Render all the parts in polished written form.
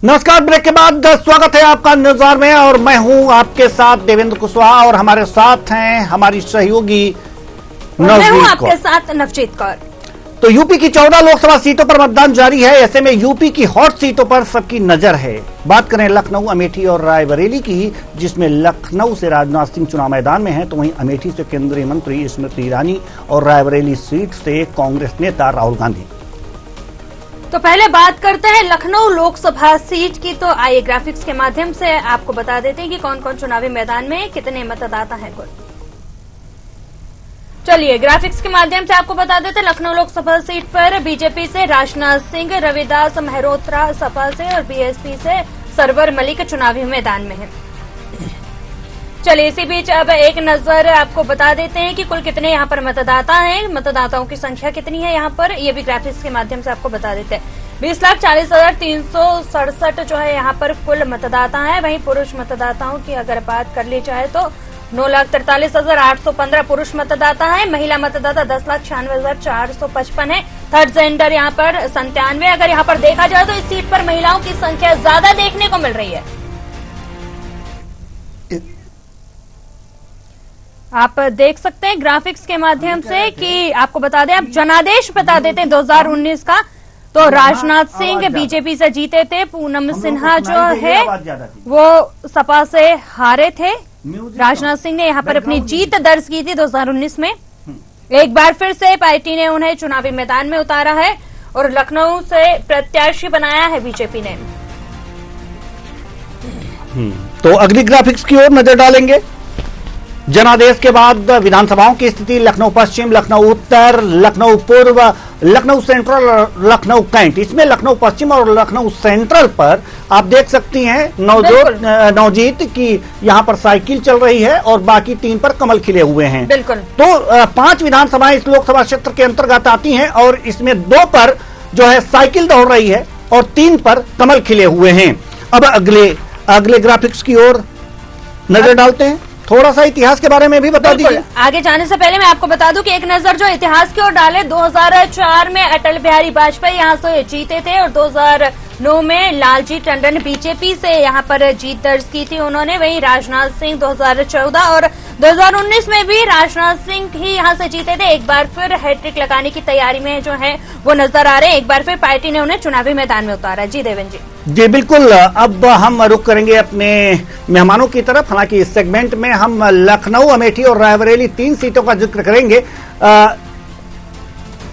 नमस्कार। ब्रेक के बाद स्वागत है आपका न्यूज़ में और मैं हूं आपके साथ देवेंद्र कुशवाहा और हमारे साथ हैं हमारी सहयोगी नवजीत कौर। तो यूपी की 14 लोकसभा सीटों पर मतदान जारी है। ऐसे में यूपी की हॉट सीटों पर सबकी नजर है। बात करें लखनऊ, अमेठी और रायबरेली की, जिसमें लखनऊ से राजनाथ सिंह चुनाव मैदान में हैं, तो वहीं अमेठी से केंद्रीय मंत्री स्मृति ईरानी और रायबरेली सीट से कांग्रेस नेता राहुल गांधी। तो पहले बात करते हैं लखनऊ लोकसभा सीट की। तो आइए ग्राफिक्स के माध्यम से आपको बता देते हैं कि कौन कौन चुनावी मैदान में कितने मतदाता हैं कुल। चलिए ग्राफिक्स के माध्यम से आपको बता देते हैं लखनऊ लोकसभा सीट पर बीजेपी से राजनाथ सिंह, रविदास मेहरोत्रा सपा से और बीएसपी से सरवर मलिक चुनावी मैदान में है। चलिए इसी बीच अब एक नजर आपको बता देते हैं कि कुल कितने यहाँ पर मतदाता हैं, मतदाताओं की संख्या कितनी है यहाँ पर, ये भी ग्राफिक्स के माध्यम से आपको बता देते हैं। 20,40,367 जो है यहाँ पर कुल मतदाता हैं। वहीं पुरुष मतदाताओं की अगर बात कर ली जाए तो 9,43,815 पुरुष मतदाता हैं। महिला मतदाता 10,96,455 है। थर्ड जेंडर यहाँ पर 97। अगर यहाँ पर देखा जाए तो इस सीट पर महिलाओं की संख्या ज्यादा देखने को मिल रही है। आप देख सकते हैं ग्राफिक्स के माध्यम से कि आपको बता दें, आप जनादेश बता देते हैं 2019 का। तो राजनाथ सिंह बीजेपी से जीते थे, पूनम सिन्हा जो है वो सपा से हारे थे। राजनाथ सिंह ने यहाँ पर अपनी जीत दर्ज की थी 2019 में। एक बार फिर से पार्टी ने उन्हें चुनावी मैदान में उतारा है और लखनऊ से प्रत्याशी बनाया है बीजेपी ने। तो अगली ग्राफिक्स की ओर नजर डालेंगे। जनादेश के बाद विधानसभाओं की स्थिति, लखनऊ पश्चिम, लखनऊ उत्तर, लखनऊ पूर्व, लखनऊ सेंट्रल, लखनऊ कैंट। इसमें लखनऊ पश्चिम और लखनऊ सेंट्रल पर आप देख सकती हैं नवजीत की यहाँ पर साइकिल चल रही है और बाकी 3 पर कमल खिले हुए हैं। बिल्कुल। तो 5 विधानसभाएं इस लोकसभा क्षेत्र के अंतर्गत आती हैं और इसमें 2 पर जो है साइकिल दौड़ रही है और 3 पर कमल खिले हुए हैं। अब अगले ग्राफिक्स की ओर नजर डालते हैं। थोड़ा सा इतिहास के बारे में भी बता दीजिए। आगे जाने से पहले मैं आपको बता दूं कि एक नजर जो इतिहास की ओर डाले, 2004 में अटल बिहारी वाजपेयी यहां से जीते थे और 2009 में लालजी टंडन बीजेपी से यहां पर जीत दर्ज की थी उन्होंने। वहीं राजनाथ सिंह 2014 और 2019 में भी राजनाथ सिंह ही यहां से जीते थे। एक बार फिर हैट्रिक लगाने की तैयारी में जो है वो नजर आ रहे हैं। एक बार फिर पार्टी ने उन्हें चुनावी मैदान में उतारा। जी देवेंद्र जी बिल्कुल। अब हम रुख करेंगे अपने मेहमानों की तरफ। हालांकि इस सेगमेंट में हम लखनऊ, अमेठी और रायबरेली 3 सीटों का जिक्र करेंगे,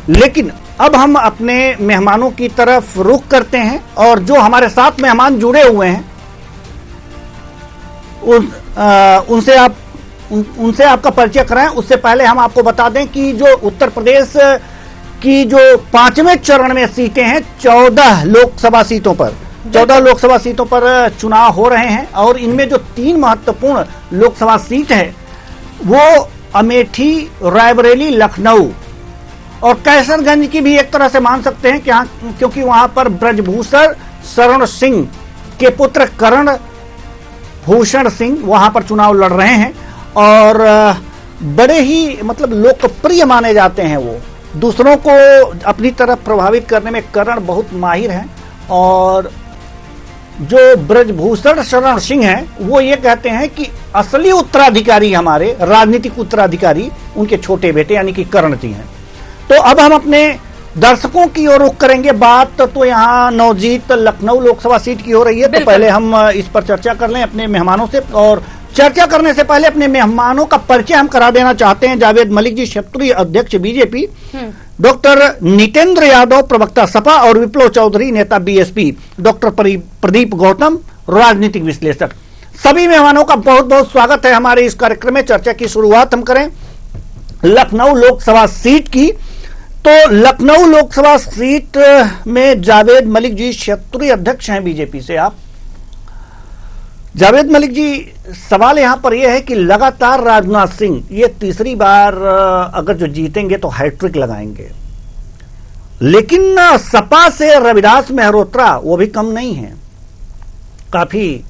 लेकिन अब हम अपने मेहमानों की तरफ रुख करते हैं और जो हमारे साथ मेहमान जुड़े हुए हैं उनसे आपका परिचय कराएं। उससे पहले हम आपको बता दें कि जो उत्तर प्रदेश की जो 5वें चरण में सीटें हैं, 14 लोकसभा सीटों पर चुनाव हो रहे हैं और इनमें जो 3 महत्वपूर्ण लोकसभा सीट है वो अमेठी, रायबरेली, लखनऊ और कैसरगंज की भी एक तरह से मान सकते हैं क्योंकि वहां पर ब्रजभूषण शरण सिंह के पुत्र करण भूषण सिंह वहां पर चुनाव लड़ रहे हैं और बड़े ही मतलब लोकप्रिय माने जाते हैं। वो दूसरों को अपनी तरफ प्रभावित करने में करण बहुत माहिर हैं और जो ब्रजभूषण शरण सिंह हैं वो ये कहते हैं कि असली उत्तराधिकारी, हमारे राजनीतिक उत्तराधिकारी उनके छोटे बेटे यानी कि करण जी हैं। तो अब हम अपने दर्शकों की ओर रुख करेंगे। बात तो यहाँ नवजीत लखनऊ लोकसभा सीट की हो रही है, तो पहले हम इस पर चर्चा कर लें अपने मेहमानों से। और चर्चा करने से पहले अपने मेहमानों का परिचय हम करा देना चाहते हैं। जावेद मलिक जी, क्षेत्रीय अध्यक्ष बीजेपी, डॉक्टर नितेंद्र यादव, प्रवक्ता सपा और विप्लव चौधरी, नेता बीएसपी, डॉक्टर प्रदीप गौतम, राजनीतिक विश्लेषक। सभी मेहमानों का बहुत बहुत स्वागत है हमारे इस कार्यक्रम में। चर्चा की शुरुआत हम करें लखनऊ लोकसभा सीट की। तो लखनऊ लोकसभा सीट में जावेद मलिक जी, क्षेत्रीय अध्यक्ष हैं बीजेपी से आप। जावेद मलिक जी, सवाल यहां पर यह है कि लगातार राजनाथ सिंह ये 3री बार अगर जो जीतेंगे तो हैट्रिक लगाएंगे, लेकिन सपा से रविदास मेहरोत्रा वो भी कम नहीं है, काफी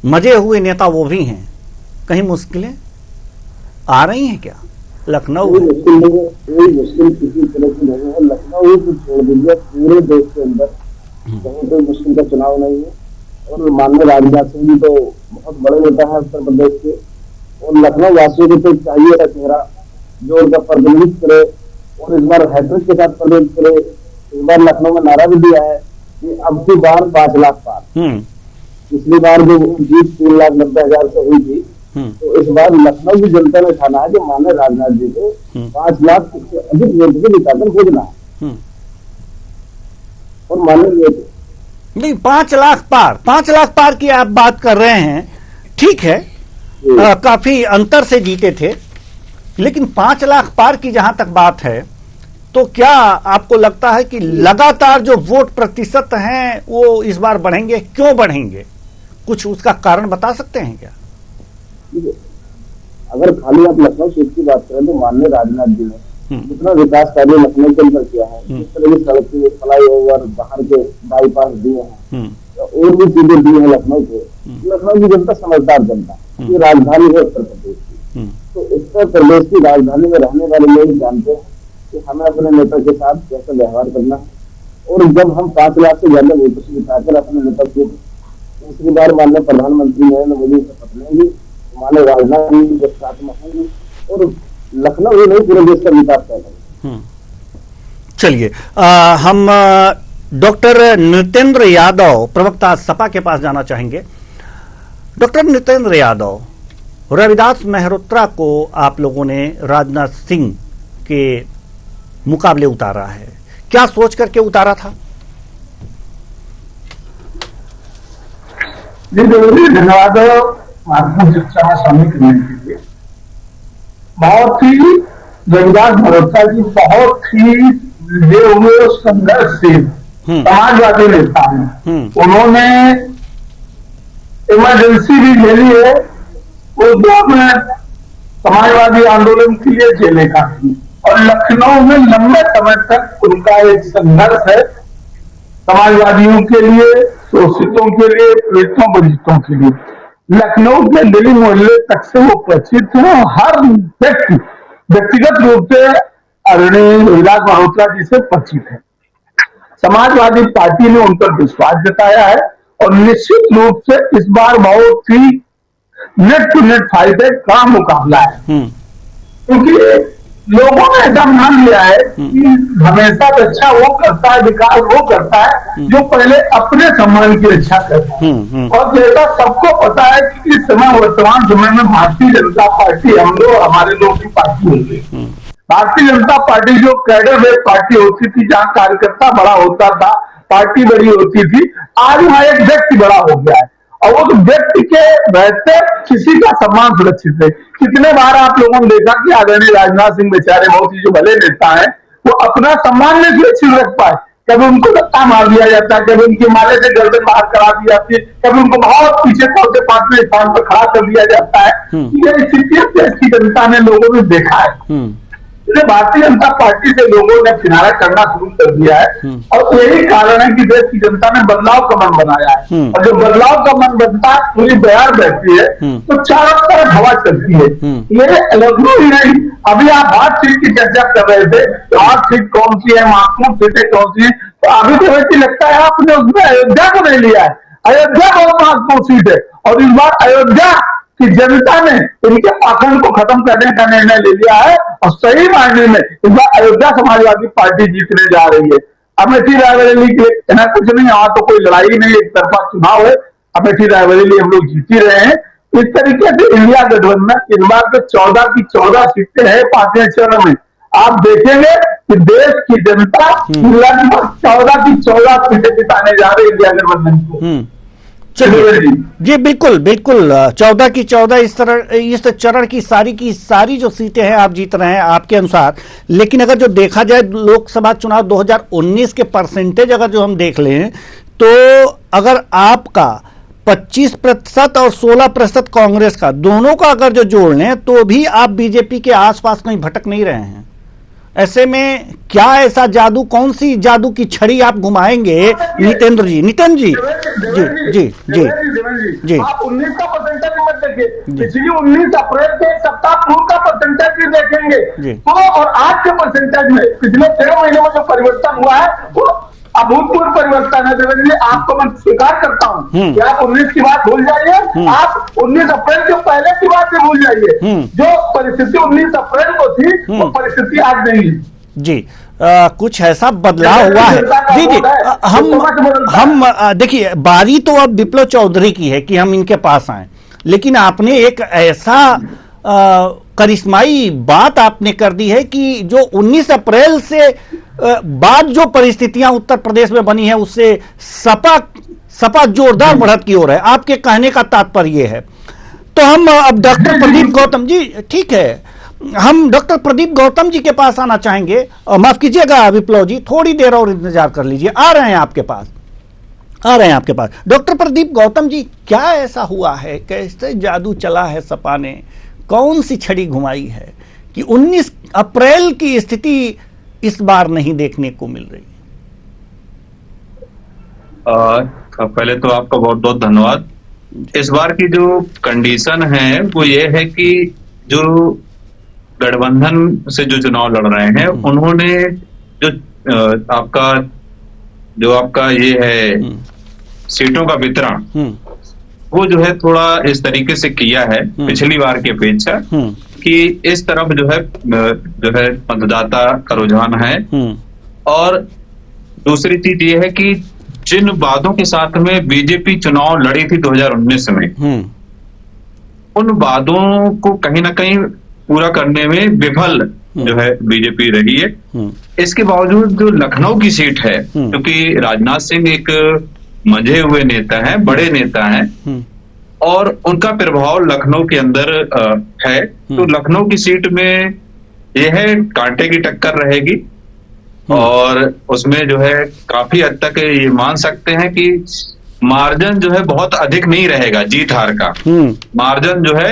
मजे हुए नेता वो भी हैं। कहीं मुश्किलें आ रही हैं क्या लखनऊ? कोई मुश्किल किसी तरह की नहीं है। लखनऊ को छोड़ दीजिए, पूरे देश के अंदर कहीं कोई मुश्किल का चुनाव नहीं है। और माननीय राजनाथ सिंह जी तो बहुत बड़े नेता है उत्तर प्रदेश के, और लखनऊ वासियों को तो चाहिए था चेहरा जो उनका प्रतिनिधित्व करे, और इस बार हैट्रिक के साथ प्रतिनिधित्व करे। इस बार लखनऊ में नारा भी दिया है कि अब की बार 5 लाख पार। पिछली बार जो जीत 3,90,000 से हुई थी, तो इस बार लखनऊ की जनता ने ठाना है कि माननीय राजनाथ जी को 5 लाख से अधिक वोट से जिताकर खोजना है, और माननीय नहीं 5 लाख पार की आप बात कर रहे हैं, ठीक है, काफी अंतर से जीते थे, लेकिन 5 लाख पार की जहां तक बात है, तो क्या आपको लगता है कि लगातार जो वोट प्रतिशत हैं वो इस बार बढ़ेंगे? क्यों बढ़ेंगे, कुछ उसका कारण बता सकते हैं क्या? अगर खाली आप लखनऊ सीट की बात करें तो माननीय राजनाथ जी ने जितना विकास कार्य लखनऊ के अंदर किया है, जिस तरह की सड़कें, फ्लाईओवर, बाहर के बाईपास दिए हैं, और भी चीजें दी है लखनऊ को, लखनऊ की जनता समझदार जनता, ये राजधानी है उत्तर प्रदेश की, तो उत्तर प्रदेश की राजधानी में रहने वाले लोग जानते हैं कि हमें अपने नेता के साथ कैसे व्यवहार करना है, और जब हम 5 लाख से ज्यादा वोटों से जिताकर अपने नेता को तीसरी बार माननीय प्रधानमंत्री नरेंद्र मोदी से शपथ लेंगे, माननीय राजनाथ जी के साथ में होंगे, और लखनऊ ही नहीं पूरे देश का विकास करेंगे। चलिए, हम डॉक्टर नितेंद्र यादव, प्रवक्ता सपा के पास जाना चाहेंगे। डॉक्टर नितेंद्र यादव, रविदास मेहरोत्रा को आप लोगों ने राजनाथ सिंह के मुकाबले उतारा है, क्या सोच करके उतारा था? जी धन्यवाद माध्यम शिक्षा में शामिल करने के लिए। बहुत ही रविदास मेहरोत्रा जी बहुत ही जुड़े हुए संघर्षशील समाजवादी नेता हैं। उन्होंने इमरजेंसी भी झेली है, उस दौर में समाजवादी आंदोलन के लिए जेलें काटी, और लखनऊ में लंबे समय तक उनका एक संघर्ष है समाजवादियों के लिए, शोषितों के लिए, पीड़ितों वंचितों के लिए। लखनऊ के गली मोहल्ले तक से वो परिचित है, और हर व्यक्ति व्यक्तिगत रूप से आदरणीय रविदास मेहरोत्रा जी से परिचित है। समाजवादी पार्टी ने उन पर विश्वास जताया है, और निश्चित रूप से इस बार बहुत ही नेट टू नेट फाइट है, कड़ा मुकाबला है, क्योंकि लोगों ने ऐसा मान लिया है कि हमेशा रक्षा वो करता है, विकास वो करता है जो पहले अपने सम्मान की रक्षा करता है। और जैसा सबको पता है कि इस समय वर्तमान समय में भारतीय जनता पार्टी हम लोग और हमारे लोग की पार्टी होती है। भारतीय जनता पार्टी जो कैडर बेस्ड पार्टी होती थी, जहाँ कार्यकर्ता बड़ा होता था, पार्टी बड़ी होती थी, आज वहां एक व्यक्ति बड़ा हो गया है, और उस व्यक्ति के रहते किसी का सम्मान सुरक्षित है। कितने बार आप लोगों ने देखा कि आदरणीय राजनाथ सिंह बेचारे बहुत ही जो भले नेता है, वो अपना सम्मान नहीं सुरक्षित रख पाए, कभी उनको धक्का मार दिया जाता है, कभी उनकी माले से गर्दन बाहर करा दी जाती है, कभी उनको बहुत पीछे से 5वें स्थान पर खड़ा कर दिया जाता है। ये स्थिति देश की जनता ने लोगों ने देखा है। भारतीय जनता पार्टी से लोगों ने किनारा करना शुरू कर दिया है, और यही कारण है कि देश की जनता ने बदलाव का मन बनाया है, और जब बदलाव का मन बनता है, पूरी बयार बैठती है, तो चारों तरफ हवा चलती है। ये लखनऊ ही नहीं, अभी आप 8 सीट की चर्चा कर रहे थे, तो 8 सीट कौन सी है, महत्वपूर्ण सीटें कौन सी है, तो अभी तो वैसे लगता है आपने उसमें अयोध्या को नहीं लिया है। अयोध्या बहुत महत्वपूर्ण सीट है, और इस बार अयोध्या कि जनता ने इनके पाखंड को खत्म करने का निर्णय ले लिया है, और सही मायने में इस बार अयोध्या समाजवादी पार्टी जीतने जा रही है। अमेठी रायबरेली के लिए कुछ नहीं, यहाँ तो कोई लड़ाई नहीं, एक तरफा चुनाव है, अमेठी रायबरेली हम लोग जीत ही रहे हैं। इस तरीके से इंडिया गठबंधन इस बार तो 14 की 14 सीटें हैं 5वें चरण में। आप देखेंगे कि देश की जनता लगभग 14 की 14 सीटें जिताने जा रही है इंडिया गठबंधन को। चलिए जी, बिल्कुल बिल्कुल 14 की 14 इस चरण की सारी जो सीटें हैं आप जीत रहे हैं आपके अनुसार। लेकिन अगर जो देखा जाए लोकसभा चुनाव 2019 के परसेंटेज अगर जो हम देख लें, तो अगर आपका 25% और 16% कांग्रेस का, दोनों का अगर जो जोड़ लें, तो भी आप बीजेपी के आसपास कहीं भटक नहीं रहे हैं। ऐसे में क्या ऐसा जादू, कौन सी जादू की छड़ी आप घुमाएंगे नितेंद्र जी? नितिन जी जी जी जी आप 19 का परसेंटेज मत देखिए, पिछली 19 अप्रैल के सप्ताह पूर्व का परसेंटेज भी देखेंगे तो, और आज के परसेंटेज में पिछले 13 महीनों में जो परिवर्तन हुआ है वो अभूतपूर्व परिवर्तन है। देवेंद्र जी, आपको मैं स्वीकार करता हूँ कि आप 19 की बात भूल जाइए, आप 19 अप्रैल के पहले की बात भी भूल जाइए। जो परिस्थिति 19 अप्रैल को थी वो परिस्थिति आज नहीं है जी। कुछ ऐसा बदलाव हुआ है जी जी। हम देखिए, बारी तो अब विप्लव चौधरी की है कि हम इनके पास आए, लेकिन आपने एक ऐसा करिश्माई बात आपने कर दी है कि जो 19 अप्रैल से बाद जो परिस्थितियां उत्तर प्रदेश में बनी है उससे सपा जोरदार बढ़त की ओर है। आपके कहने का तात्पर्य है। तो हम अब डॉक्टर प्रदीप गौतम जी, ठीक है, हम डॉक्टर प्रदीप गौतम जी के पास आना चाहेंगे। माफ कीजिएगा विप्लव जी, थोड़ी देर और इंतजार कर लीजिए, आ रहे हैं आपके पास। डॉक्टर प्रदीप गौतम जी, क्या ऐसा हुआ है, कैसे जादू चला है सपा ने, कौन सी छड़ी घुमाई है कि 19 अप्रैल की स्थिति इस बार नहीं देखने को मिल रही? पहले तो आपका बहुत बहुत धन्यवाद। इस बार की जो कंडीशन है वो ये है कि जो गठबंधन से जो चुनाव लड़ रहे हैं उन्होंने जो आपका ये है सीटों का वितरण, वो जो है थोड़ा इस तरीके से किया है पिछली बार की अपेक्षा कि इस तरफ जो है मतदाता का रुझान है। और दूसरी चीज ये है कि जिन वादों के साथ में बीजेपी चुनाव लड़ी थी 2019 में, उन वादों को कहीं ना कहीं पूरा करने में विफल जो है बीजेपी रही है। इसके बावजूद जो लखनऊ की सीट है, क्योंकि राजनाथ सिंह एक मंझे हुए नेता हैं, बड़े नेता हैं और उनका प्रभाव लखनऊ के अंदर है, तो लखनऊ की सीट में यह है कांटे की टक्कर रहेगी। और उसमें जो है काफी हद तक ये मान सकते हैं कि मार्जिन जो है बहुत अधिक नहीं रहेगा जीत हार का। मार्जिन जो है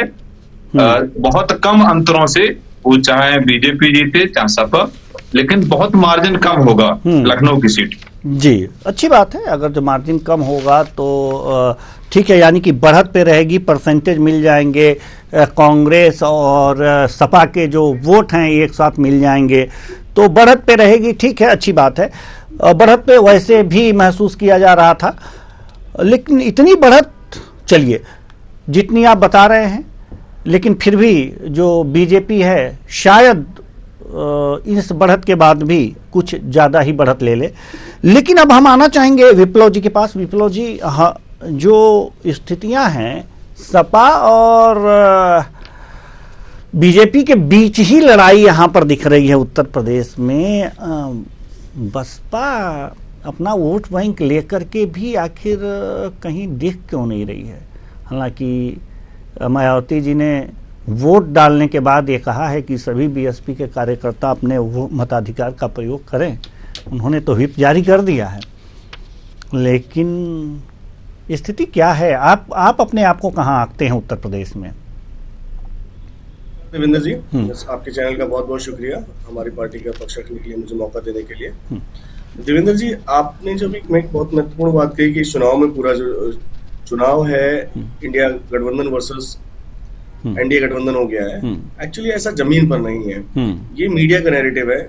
बहुत कम अंतरों से, वो चाहे बीजेपी जीते चाहे सपा, लेकिन बहुत मार्जिन कम होगा लखनऊ की सीट। जी, अच्छी बात है। अगर जो मार्जिन कम होगा तो ठीक है, यानी कि बढ़त पे रहेगी, परसेंटेज मिल जाएंगे, कांग्रेस और सपा के जो वोट हैं एक साथ मिल जाएंगे, तो बढ़त पे रहेगी। ठीक है, अच्छी बात है। बढ़त पे वैसे भी महसूस किया जा रहा था, लेकिन इतनी बढ़त, चलिए जितनी आप बता रहे हैं, लेकिन फिर भी जो बीजेपी है शायद इस बढ़त के बाद भी कुछ ज्यादा ही बढ़त ले ले। लेकिन अब हम आना चाहेंगे विप्लव जी के पास। विप्लव जी, हाँ, जो स्थितियां हैं सपा और बीजेपी के बीच ही लड़ाई यहां पर दिख रही है उत्तर प्रदेश में। बसपा अपना वोट बैंक लेकर के भी आखिर कहीं दिख क्यों नहीं रही है? हालांकि मायावती जी ने वोट डालने के बाद ये कहा है कि सभी बीएसपी के कार्यकर्ता अपने मताधिकार का प्रयोग करें। उन्होंने तो व्हिप जारी कर दिया है, लेकिन स्थिति क्या है? आप अपने आप को कहाँ आंकते हैं उत्तर प्रदेश में? देवेंद्र जी, आपके चैनल का बहुत बहुत शुक्रिया हमारी पार्टी का पक्ष रखने के लिए, मुझे मौका देने के लिए। देवेंद्र जी, आपने जब एक बहुत महत्वपूर्ण बात कही कि चुनाव में पूरा जो चुनाव है इंडिया गठबंधन वर्सेस एनडीए गठबंधन हो गया है, एक्चुअली ऐसा जमीन पर नहीं है। ये मीडिया का नैरेटिव है।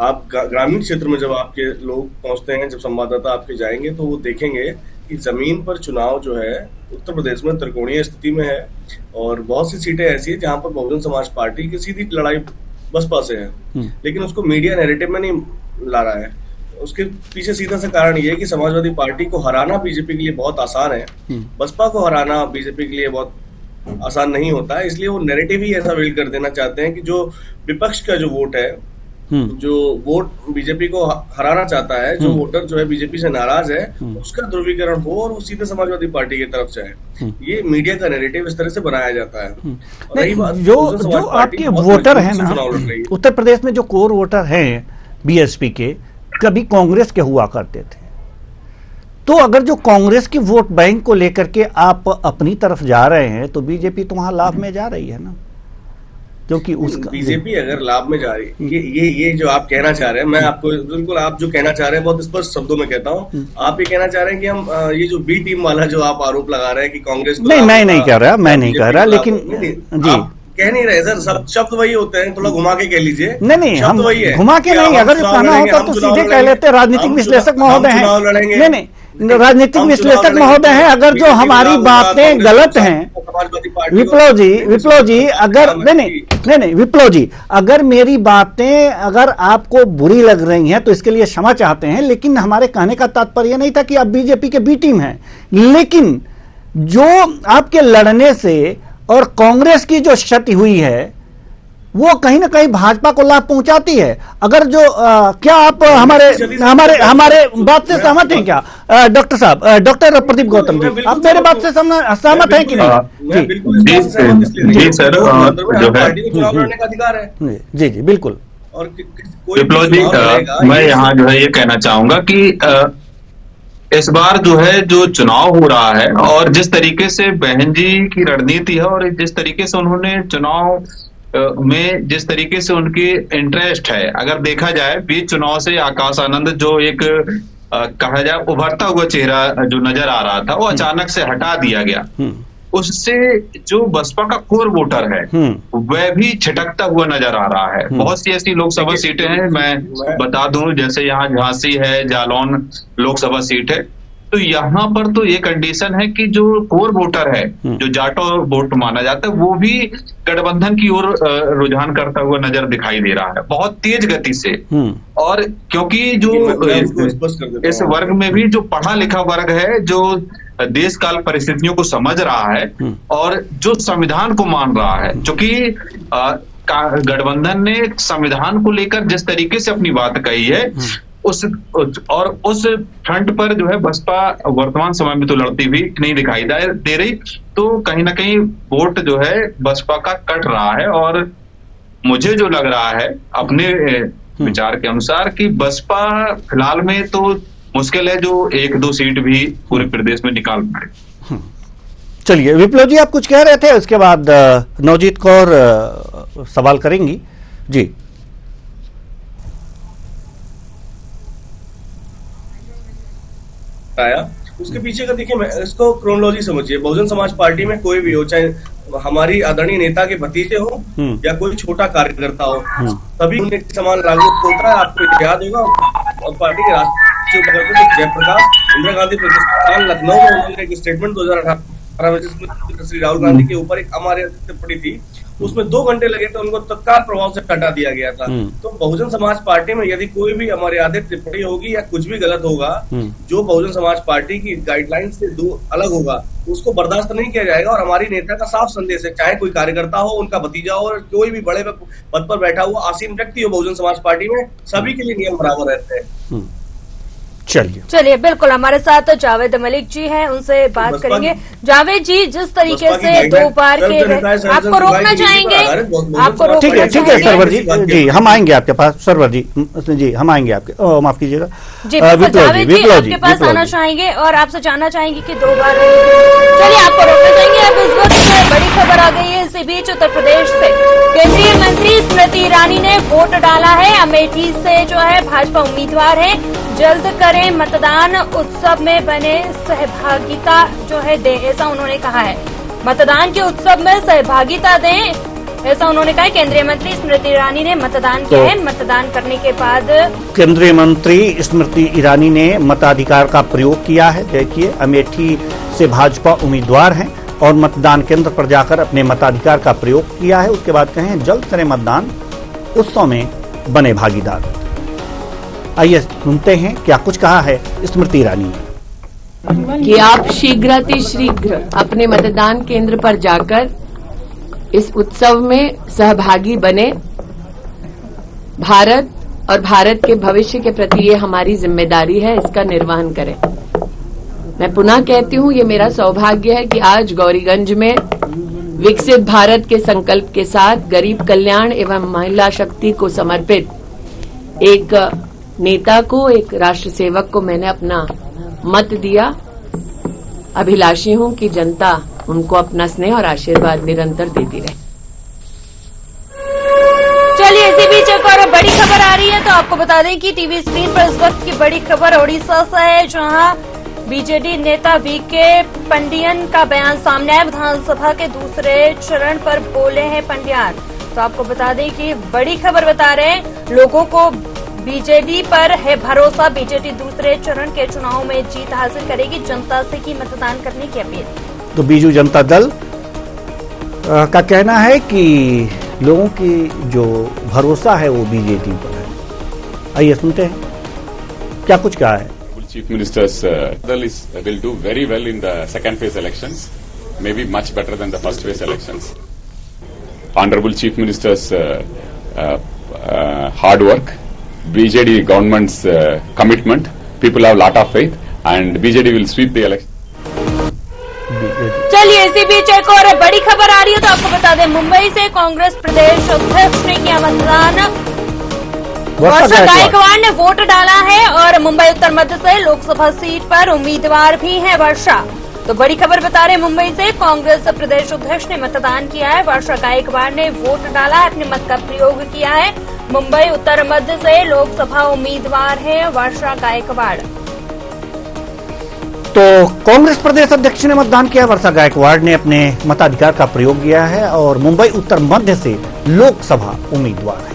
आप ग्रामीण क्षेत्र में जब आपके लोग पहुंचते हैं, जब संवाददाता आपके जाएंगे, तो वो देखेंगे कि जमीन पर चुनाव जो है उत्तर प्रदेश में त्रिकोणीय स्थिति में है और बहुत सी सीटें ऐसी है जहां पर बहुजन समाज पार्टी की सीधी लड़ाई बसपा से है, लेकिन उसको मीडिया नैरेटिव में नहीं ला रहा है। उसके पीछे सीधा सा कारण ये है कि समाजवादी पार्टी को हराना बीजेपी के लिए बहुत आसान है, बसपा को हराना बीजेपी के लिए बहुत आसान नहीं होता है। इसलिए वो नैरेटिव ही ऐसा बिल्ड कर देना चाहते हैं कि जो विपक्ष का जो वोट है, जो वोट बीजेपी को हराना चाहता है, जो वोटर जो है बीजेपी से नाराज है, उसका ध्रुवीकरण हो और वो सीधे समाजवादी पार्टी की तरफ जाए। ये मीडिया का नैरेटिव इस तरह से बनाया जाता है। रही बात जो आपके वोटर है ना उत्तर प्रदेश में, जो कोर वोटर हैं बीएसपी के, कभी कांग्रेस के हुआ करते थे, तो अगर जो कांग्रेस के वोट बैंक को लेकर के आप अपनी तरफ जा रहे हैं, तो बीजेपी तो वहां लाभ में जा रही है ना, क्योंकि उसका बीजेपी अगर लाभ में जा रही है, ये जो आप कहना चाह रहे हैं, मैं आपको बिल्कुल आप जो कहना चाह रहे हैं बहुत स्पष्ट शब्दों में कहता हूँ। आप ये कहना चाह रहे हैं कि हम ये जो बी टीम वाला जो आप आरोप लगा रहे हैं कि कांग्रेस को, नहीं, मैं नहीं कह रहा, लेकिन जी कह नहीं रहे सर, सब शब्द वही होते हैं, थोड़ा घुमा के कह लीजिए। नहीं, शब्द हम वही है, घुमा के नहीं, अगर कहना होता तो सीधे कह लेते राजनीतिक विश्लेषक महोदय हैं। नहीं, राजनीतिक विश्लेषक महोदय हैं, अगर जो हमारी बातें गलत हैं, विप्लव जी अगर नहीं विप्लव जी, अगर मेरी बातें अगर आपको बुरी लग रही हैं तो इसके लिए क्षमा चाहते हैं, लेकिन हमारे कहने का तात्पर्य नहीं था कि आप बीजेपी के बी टीम हैं, लेकिन जो आपके लड़ने से और कांग्रेस की जो क्षति हुई है वो कहीं ना कहीं भाजपा को लाभ पहुंचाती है। अगर जो क्या आप हमारे बात से सहमत हैं क्या डॉक्टर साहब, डॉक्टर प्रदीप गौतम जी, आप मेरे बात से सहमत हैं कि नहीं? जी सर, जो है चुनाव लड़ने का अधिकार है। जी बिल्कुल। और विप्लव जी, मैं यहाँ जो है ये कहना चाहूंगा कि इस बार जो है जो चुनाव हो रहा है और जिस तरीके से बहन जी की रणनीति है और जिस तरीके से उन्होंने चुनाव में जिस तरीके से उनकी इंटरेस्ट है, अगर देखा जाए बीच चुनाव से आकाश आनंद जो एक कहा जाए उभरता हुआ चेहरा जो नजर आ रहा था वो अचानक से हटा दिया गया। उससे जो बसपा का कोर वोटर है वह भी छिटकता हुआ नजर आ रहा है। बहुत सी ऐसी लोकसभा सीटें हैं, मैं बता दूं, जैसे यहाँ झांसी है, जालौन लोकसभा सीट है, तो यहाँ पर तो ये कंडीशन है कि जो कोर वोटर है, जो जाटो वोट माना जाता है, वो भी गठबंधन की ओर रुझान करता हुआ नजर दिखाई दे रहा है बहुत तेज गति से। और क्योंकि जो इस वर्ग में भी जो पढ़ा लिखा वर्ग है, जो देश काल परिस्थितियों को समझ रहा है और जो संविधान को मान रहा है, क्योंकि गठबंधन ने संविधान को लेकर जिस तरीके से अपनी बात कही है उस फ्रंट पर जो है बसपा वर्तमान समय में तो लड़ती हुई नहीं दिखाई दे रही, तो कहीं ना कहीं वोट जो है बसपा का कट रहा है। और मुझे जो लग रहा है अपने विचार के अनुसार कि बसपा फिलहाल में तो मुश्किल है जो 1-2 सीट भी पूरे प्रदेश में निकाल पाए। चलिए विप्लव जी, आप कुछ कह रहे थे, उसके बाद नवजीत कौर सवाल करेंगी जी। आया उसके पीछे का देखिए, इसको क्रोनोलॉजी समझिए। बहुजन समाज पार्टी में कोई भी हो, चाहे हमारी आदरणीय नेता के भतीजे हो या कोई छोटा कार्यकर्ता हो, सभी उन्हें समान लागू होता है। आपको याद होगा, और पार्टी के राष्ट्रीय उपाध्यक्ष जयप्रकाश इंदिरा गांधी प्रतिष्ठान लखनऊ में उन्होंने एक स्टेटमेंट 2018 में जिसमें श्री राहुल गांधी के ऊपर एक अमान्य टिप्पणी थी, उसमें 2 घंटे लगे थे, उनको तत्काल प्रभाव से हटा दिया गया था। तो बहुजन समाज पार्टी में यदि कोई भी अमर्यादित टिप्पणी होगी या कुछ भी गलत होगा जो बहुजन समाज पार्टी की गाइडलाइन से अलग होगा, उसको बर्दाश्त नहीं किया जाएगा। और हमारी नेता का साफ संदेश है, चाहे कोई कार्यकर्ता हो, उनका भतीजा हो, और कोई भी बड़े पद पर बैठा हुआ आसीन व्यक्ति हो बहुजन समाज पार्टी में, सभी के लिए नियम बराबर रहते हैं। चलिए बिल्कुल, हमारे साथ जावेद मलिक जी हैं, उनसे बात करेंगे। जावेद जी, जिस तरीके से 2 बार के आपको रोकना चाहेंगे, आपको ठीक है सरवर जी, हम आएंगे आपके पास। सरवर जी हम आएंगे आपके, माफ कीजिएगा जी, जावेद जी आपके पास आना चाहेंगे और आपसे जानना चाहेंगे कि 2 बार, चलिए आपको रोकना चाहेंगे। अब इस वक्त बड़ी खबर आ गई है, इसी बीच उत्तर प्रदेश से केंद्रीय मंत्री स्मृति ईरानी ने वोट डाला है। अमेठी से जो है भाजपा उम्मीदवार है, जल्द करें मतदान, उत्सव में बने सहभागिता जो है दें, ऐसा उन्होंने कहा है। मतदान के उत्सव में सहभागिता दें, ऐसा उन्होंने कहा। केंद्रीय मंत्री स्मृति ईरानी ने मतदान किया है। मतदान करने के बाद केंद्रीय मंत्री स्मृति ईरानी ने मताधिकार का प्रयोग किया है। देखिए, अमेठी से भाजपा उम्मीदवार हैं और मतदान केंद्र पर जाकर अपने मताधिकार का प्रयोग किया है। उसके बाद कहें जल्द करें मतदान, उत्सव में बने भागीदार। आइए सुनते हैं क्या कुछ कहा है स्मृति ईरानी ने। कि आप शीघ्र अपने मतदान केंद्र पर जाकर इस उत्सव में सहभागी बने। भारत और भारत के भविष्य के प्रति ये हमारी जिम्मेदारी है, इसका निर्वहन करें। मैं पुनः कहती हूँ, ये मेरा सौभाग्य है कि आज गौरीगंज में विकसित भारत के संकल्प के साथ गरीब कल्याण एवं महिला शक्ति को समर्पित एक नेता को, एक राष्ट्र सेवक को मैंने अपना मत दिया। अभिलाषी हूं कि जनता उनको अपना स्नेह और आशीर्वाद निरंतर देती रहे। चलिए, इसी बीच एक और बड़ी खबर आ रही है, तो आपको बता दें कि टीवी स्क्रीन पर इस वक्त की बड़ी खबर ओडिशा से है, जहां बीजेडी नेता वीके पंडियन का बयान सामने आया। विधानसभा के दूसरे चरण पर बोले हैं पंडियन। तो आपको बता दें कि बड़ी खबर बता रहे हैं, लोगों को बीजेडी पर है भरोसा। बीजेडी दूसरे चरण के चुनाव में जीत हासिल करेगी, जनता से की मतदान करने की अपील। तो बीजू जनता दल का कहना है कि लोगों की जो भरोसा है वो बीजेडी पर है। आइए सुनते हैं क्या कुछ कहा है। Chief Minister's will do very well in the second phase elections, maybe much better than the first phase elections. Honorable Chief Minister's hard work, BJD government's commitment, people have lot of faith, and BJD will sweep the election. चलिए इसी बीच एक और बड़ी खबर आ रही है। तो आपको बता दें, मुंबई से कांग्रेस प्रदेश अध्यक्ष ने किया मतदान। वर्षा गायकवाड़ ने वोट डाला है और मुंबई उत्तर मध्य से लोकसभा सीट पर उम्मीदवार भी हैं वर्षा। तो बड़ी खबर बता रहे हैं, मुंबई से कांग्रेस प्रदेश अध्यक्ष ने मतदान किया है। वर्षा गायकवाड़ ने वोट डाला है, अपने मत का प्रयोग किया है। मुंबई उत्तर मध्य से लोकसभा उम्मीदवार है वर्षा गायकवाड़। तो कांग्रेस प्रदेश अध्यक्ष ने मतदान किया, वर्षा गायकवाड़ ने अपने मताधिकार का प्रयोग किया है और मुंबई उत्तर मध्य से लोकसभा उम्मीदवार है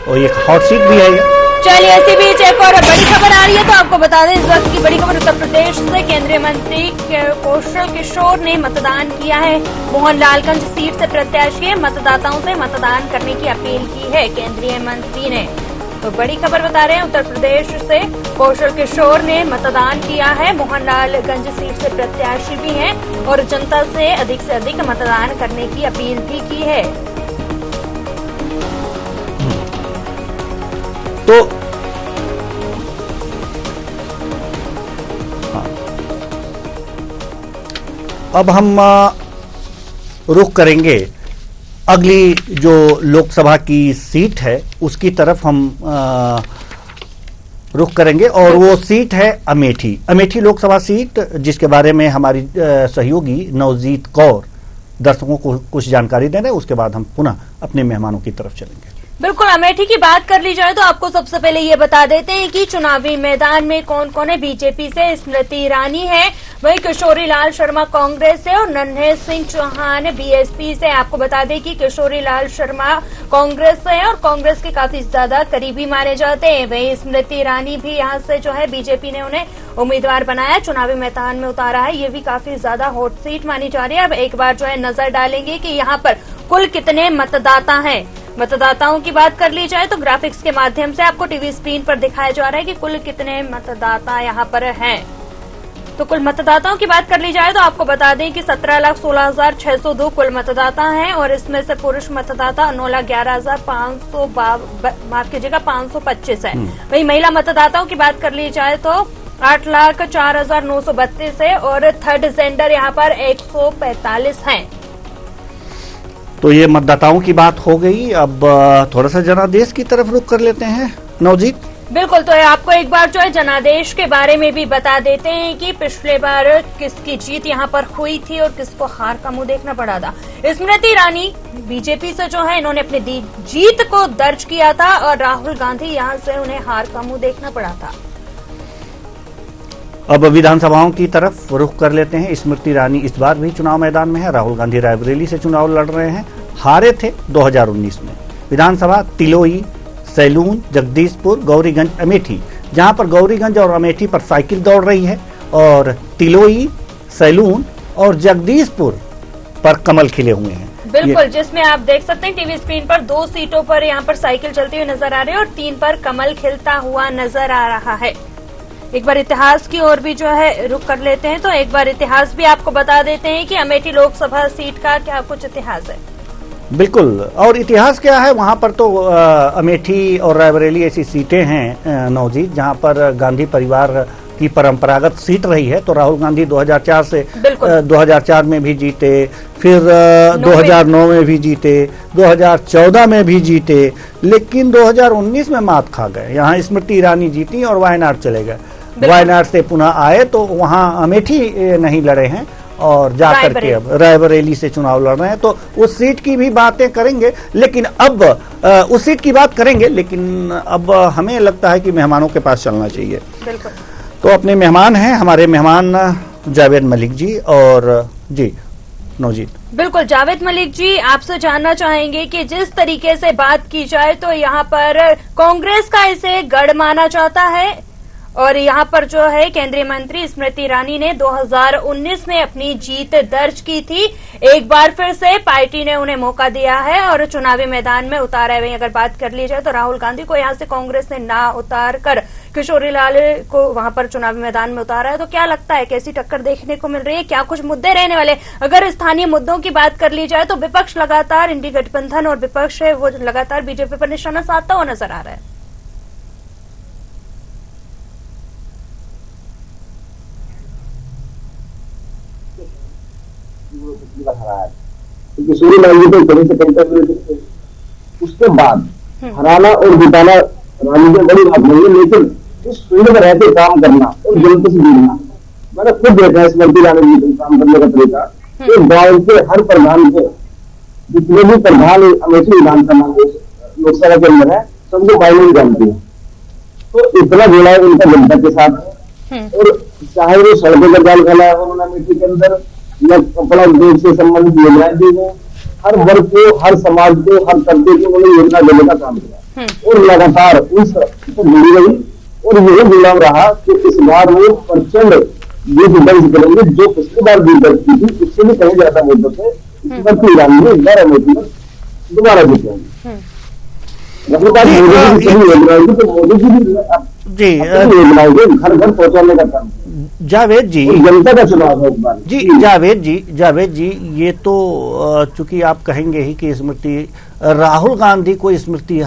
और एक हॉट सीट भी है। चलिए इसी बीच एक और बड़ी खबर आ रही है। तो आपको बता दें, इस वक्त की बड़ी खबर उत्तर प्रदेश से केंद्रीय मंत्री कौशल किशोर ने मतदान किया है। मोहनलालगंज सीट से प्रत्याशी मतदाताओं से मतदान करने की अपील की है केंद्रीय मंत्री ने। तो बड़ी खबर बता रहे हैं, उत्तर प्रदेश से कौशल किशोर ने मतदान किया है। मोहनलालगंज सीट से प्रत्याशी भी हैं और जनता से अधिक मतदान करने की अपील भी की है। तो अब हम रुख करेंगे अगली जो लोकसभा की सीट है उसकी तरफ हम रुख करेंगे और वो सीट है अमेठी लोकसभा सीट, जिसके बारे में हमारी सहयोगी नवजीत कौर दर्शकों को कुछ जानकारी दे रहे हैं। उसके बाद हम पुनः अपने मेहमानों की तरफ चलेंगे। बिल्कुल, अमेठी की बात कर ली जाए तो आपको सबसे पहले ये बता देते हैं कि चुनावी मैदान में कौन कौन है। बीजेपी से स्मृति ईरानी है, वहीं किशोरी लाल शर्मा कांग्रेस से और नन्हे सिंह चौहान बीएसपी से। आपको बता दें कि किशोरी लाल शर्मा कांग्रेस से है और कांग्रेस के काफी ज्यादा करीबी माने जाते हैं। वहीं स्मृति ईरानी भी यहाँ से जो है बीजेपी ने उन्हें उम्मीदवार बनाया, चुनावी मैदान में उतारा है। ये भी काफी ज्यादा हॉट सीट मानी जा रही है। अब एक बार जो है नजर डालेंगे कि यहाँ पर कुल कितने मतदाता हैं। मतदाताओं की बात कर ली जाए तो ग्राफिक्स के माध्यम से आपको टीवी स्क्रीन पर दिखाया जा रहा है कि कुल कितने मतदाता यहाँ पर हैं। तो कुल मतदाताओं की बात कर ली जाए तो आपको बता दें कि 17,16,602 कुल मतदाता हैं और इसमें से पुरुष मतदाता 9,11,525 है। वहीं महिला मतदाताओं की बात कर ली जाए तो 8,04,932 है और थर्ड जेंडर यहाँ पर 145 हैं। तो ये मतदाताओं की बात हो गई। अब थोड़ा सा जनादेश की तरफ रुख कर लेते हैं नवजीत। बिल्कुल, तो आपको एक बार जो है जनादेश के बारे में भी बता देते हैं कि पिछले बार किसकी जीत यहाँ पर हुई थी और किसको हार का मुंह देखना पड़ा था। स्मृति ईरानी बीजेपी से जो है इन्होंने अपनी जीत को दर्ज किया था और राहुल गांधी यहाँ से उन्हें हार का मुंह देखना पड़ा था। अब विधानसभाओं की तरफ रुख कर लेते हैं। स्मृति ईरानी इस बार भी चुनाव मैदान में है। राहुल गांधी रायबरेली से चुनाव लड़ रहे हैं, हारे थे 2019 में। विधानसभा तिलोई, सैलून, जगदीशपुर, गौरीगंज, अमेठी, जहां पर गौरीगंज और अमेठी पर साइकिल दौड़ रही है और तिलोई, सैलून और जगदीशपुर पर कमल खिले हुए हैं। बिल्कुल, जिसमें आप देख सकते हैं टीवी स्क्रीन पर 2 सीटों पर यहाँ पर साइकिल चलती हुई नजर आ रही है और 3 पर कमल खिलता हुआ नजर आ रहा है। एक बार इतिहास की ओर भी जो है रुख कर लेते हैं। तो एक बार इतिहास भी आपको बता देते हैं कि अमेठी लोकसभा सीट का क्या कुछ इतिहास है। बिल्कुल, और इतिहास क्या है वहां पर तो अमेठी और रायबरेली ऐसी सीटें हैं नवजीत जहां पर गांधी परिवार की परंपरागत सीट रही है। तो राहुल गांधी 2004 से 2004 में भी जीते, फिर 2009 में भी जीते, 2014 में भी जीते, लेकिन 2019 में मात खा गए। यहाँ स्मृति ईरानी जीती और वायनाड चले गए। वायनाड से पुनः आए तो वहाँ अमेठी नहीं लड़े हैं और जाकर के अब रायबरेली से चुनाव लड़ रहे हैं। तो उस सीट की भी बातें करेंगे, लेकिन अब उस सीट की बात करेंगे, लेकिन अब हमें लगता है कि मेहमानों के पास चलना चाहिए। बिल्कुल। तो अपने मेहमान हैं हमारे मेहमान जावेद मलिक जी और जी नवजीत। बिल्कुल जावेद मलिक जी, आपसे जानना चाहेंगे कि जिस तरीके से बात की जाए तो यहाँ पर कांग्रेस का इसे गढ़ माना जाता है और यहाँ पर जो है केंद्रीय मंत्री स्मृति ईरानी ने 2019 में अपनी जीत दर्ज की थी। एक बार फिर से पार्टी ने उन्हें मौका दिया है और चुनावी मैदान में उतारा है। वहीं अगर बात कर ली जाए तो राहुल गांधी को यहाँ से कांग्रेस ने ना उतार कर किशोरीलाल को वहां पर चुनावी मैदान में उतारा है। तो क्या लगता है कैसी टक्कर देखने को मिल रही है, क्या कुछ मुद्दे रहने वाले? अगर स्थानीय मुद्दों की बात कर ली जाए तो विपक्ष लगातार इंडी गठबंधन और विपक्ष है वो लगातार बीजेपी पर निशाना साधता हुआ नजर आ रहा है। किशोरीलाल जी को कहीं से कहीं तक उसके बाद हराना और जिताना राजनीति में बड़ी बात नहीं है, लेकिन उस फील्ड में रहते काम करना और जनता से जुड़ना, मैंने खुद देखा है स्मृति ईरानी जी को काम करने का तरीका। तो गाँव के हर प्रधान को, जितने भी प्रधान अमेठी विधानसभा लोकसभा के अंदर है, सबको फाइनल जानती है। तो इतना जुड़ा है उनका जनता के साथ। और चाहे वो सड़कों का जाल फैला है उन्होंने अमेठी के अंदर या कपड़ा उद्योग से संबंधित योजनाएं दी है, हर वर्ग को, हर समाज को, हर तबके को उन्होंने योजना देने का काम किया और लगातार उस जुड़ी रही। और यही जुड़ा रहा कि इस बार वो प्रचंड जीत दर्ज करेंगे, जो पिछली बार जीत दर्ज की थी उससे भी कहीं ज्यादा मुद्दों से स्मृति ईरानी ने इस बार अमेठी में दोबारा जीतेंगे। मोदी जी की योजना होगी तो मोदी जी भी योजना होगी घर घर पहुंचाने का काम। जावेद जी, जनता का चुनाव है इस बार। जी जावेद जी, ये तो चूंकि आप कहेंगे ही कि स्मृति राहुल गांधी को स्मृति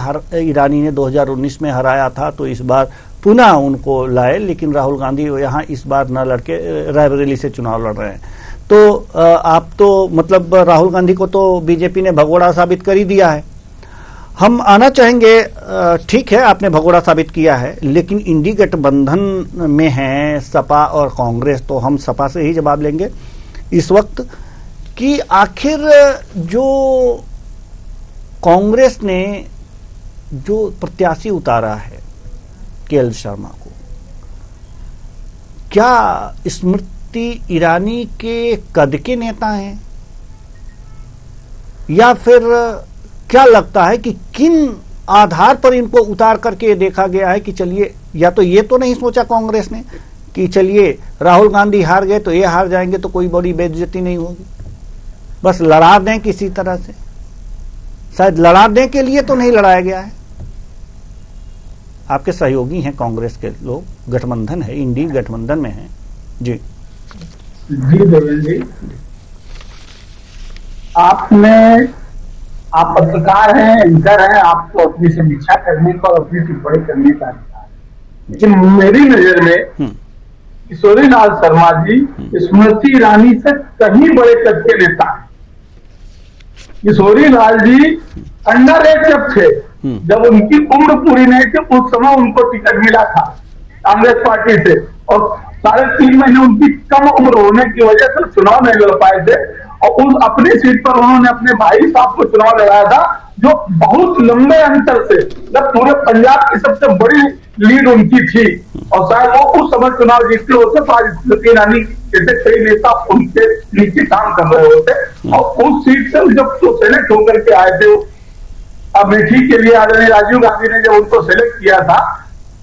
ईरानी ने 2019 में हराया था, तो इस बार पुनः उनको लाए, लेकिन राहुल गांधी यहाँ इस बार न लड़के रायबरेली से चुनाव लड़ रहे हैं। तो आप तो मतलब राहुल गांधी को तो बीजेपी ने भगोड़ा साबित कर ही दिया है। हम आना चाहेंगे, ठीक है आपने भगोड़ा साबित किया है, लेकिन इंडी गठबंधन में है सपा और कांग्रेस, तो हम सपा से ही जवाब लेंगे इस वक्त कि आखिर जो कांग्रेस ने जो प्रत्याशी उतारा है केएल शर्मा को, क्या स्मृति ईरानी के कद के नेता हैं या फिर क्या लगता है कि किन आधार पर इनको उतार करके देखा गया है कि चलिए, या तो ये तो नहीं सोचा कांग्रेस ने कि चलिए राहुल गांधी हार गए तो ये हार जाएंगे तो कोई बड़ी बेइज्जती नहीं होगी, बस लड़ा दें किसी तरह से, शायद लड़ा दें के लिए तो नहीं लड़ाया गया है। आपके सहयोगी हैं कांग्रेस के लोग, गठबंधन है, इंडी गठबंधन में है। जी देवेंद्र जी, आप पत्रकार हैं, एंकर हैं, आपको अपनी समीक्षा करने का और अपनी टिप्पणी करने का अधिकार है। लेकिन मेरी नजर में किशोरीलाल शर्मा जी स्मृति ईरानी से कहीं बड़े कद के नेता हैं। किशोरीलाल जी अंडर एज जब थे, जब उनकी उम्र पूरी नहीं थी, उस समय उनको टिकट मिला था कांग्रेस पार्टी से, और 3.5 महीने उनकी कम उम्र होने की वजह से चुनाव नहीं लड़ पाए थे। और उस अपनी सीट पर उन्होंने अपने भाई साहब को चुनाव लड़ाया था, जो बहुत लंबे अंतर से, जब पूरे पंजाब की सबसे बड़ी लीड उनकी थी, और शायद वो उस समय चुनाव जीतते होते तो आज स्मृति ईरानी जैसे कई नेता उनके नीचे काम कर रहे होते। और उस सीट से जब तो सेलेक्ट होकर के आए थे अमेठी के लिए, आदरणीय राजीव गांधी ने जब उनको सेलेक्ट किया था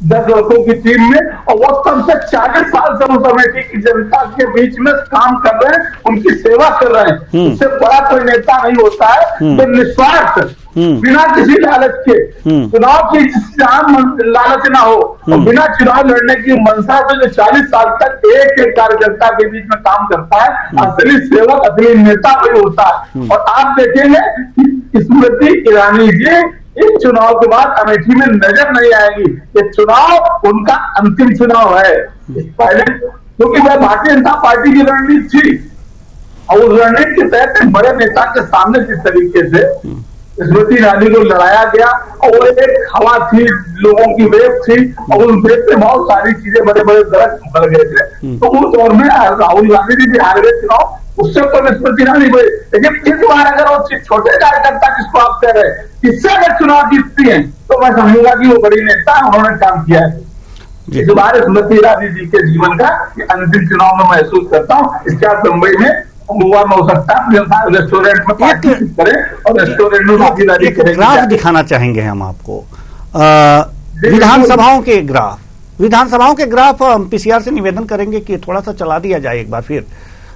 10 लड़कों की टीम में, और वो तब से 40 साल से उस अमेठी की जनता के बीच में काम कर रहे हैं, उनकी सेवा कर रहे हैं। उससे बड़ा कोई नेता नहीं होता है जो निस्वार्थ, बिना किसी लालच के, चुनाव की लालच ना हो, और बिना चुनाव लड़ने की मंशा से जो 40 साल तक एक एक कार्यकर्ता के बीच में काम करता है, असली सेवक, असली नेता वही होता है। और आप देखेंगे कि स्मृति ईरानी जी इस चुनाव के बाद अमेठी में नजर नहीं आएगी। ये चुनाव उनका अंतिम चुनाव है। पहले क्योंकि वह भारतीय जनता पार्टी की रणनीति थी, और उस रणनीति के तहत बड़े नेता के सामने जिस तरीके से स्मृति ईरानी को लड़ाया गया, और वो एक हवा थी, लोगों की वेव थी, और उस वेव से बहुत सारी चीजें बड़े बड़े दरख्त भर गए थे। तो उस दौर में राहुल गांधी जी भी हार गए चुनाव, उससे तो स्मृति ईरानी हुई। लेकिन इस बार अगर वो छोटे कार्यकर्ता जिसको आप कह रहे हैं, इससे अगर चुनाव जीतती है, तो मैं समझूंगा कि वो बड़ी नेता, उन्होंने काम किया है। इस बार स्मृति ईरानी जी के जीवन का अंतिम चुनाव में महसूस करता हूँ। इसके बाद मुंबई में हुआ हो सकता है रेस्टोरेंट में पार्टी करें और रेस्टोरेंट में भागीदारी करें। ग्राफ दिखाना चाहेंगे हम आपको, विधानसभाओं के ग्राफ, विधानसभाओं के ग्राफ हम पीसीआर से निवेदन करेंगे कि थोड़ा सा चला दिया जाए एक बार फिर।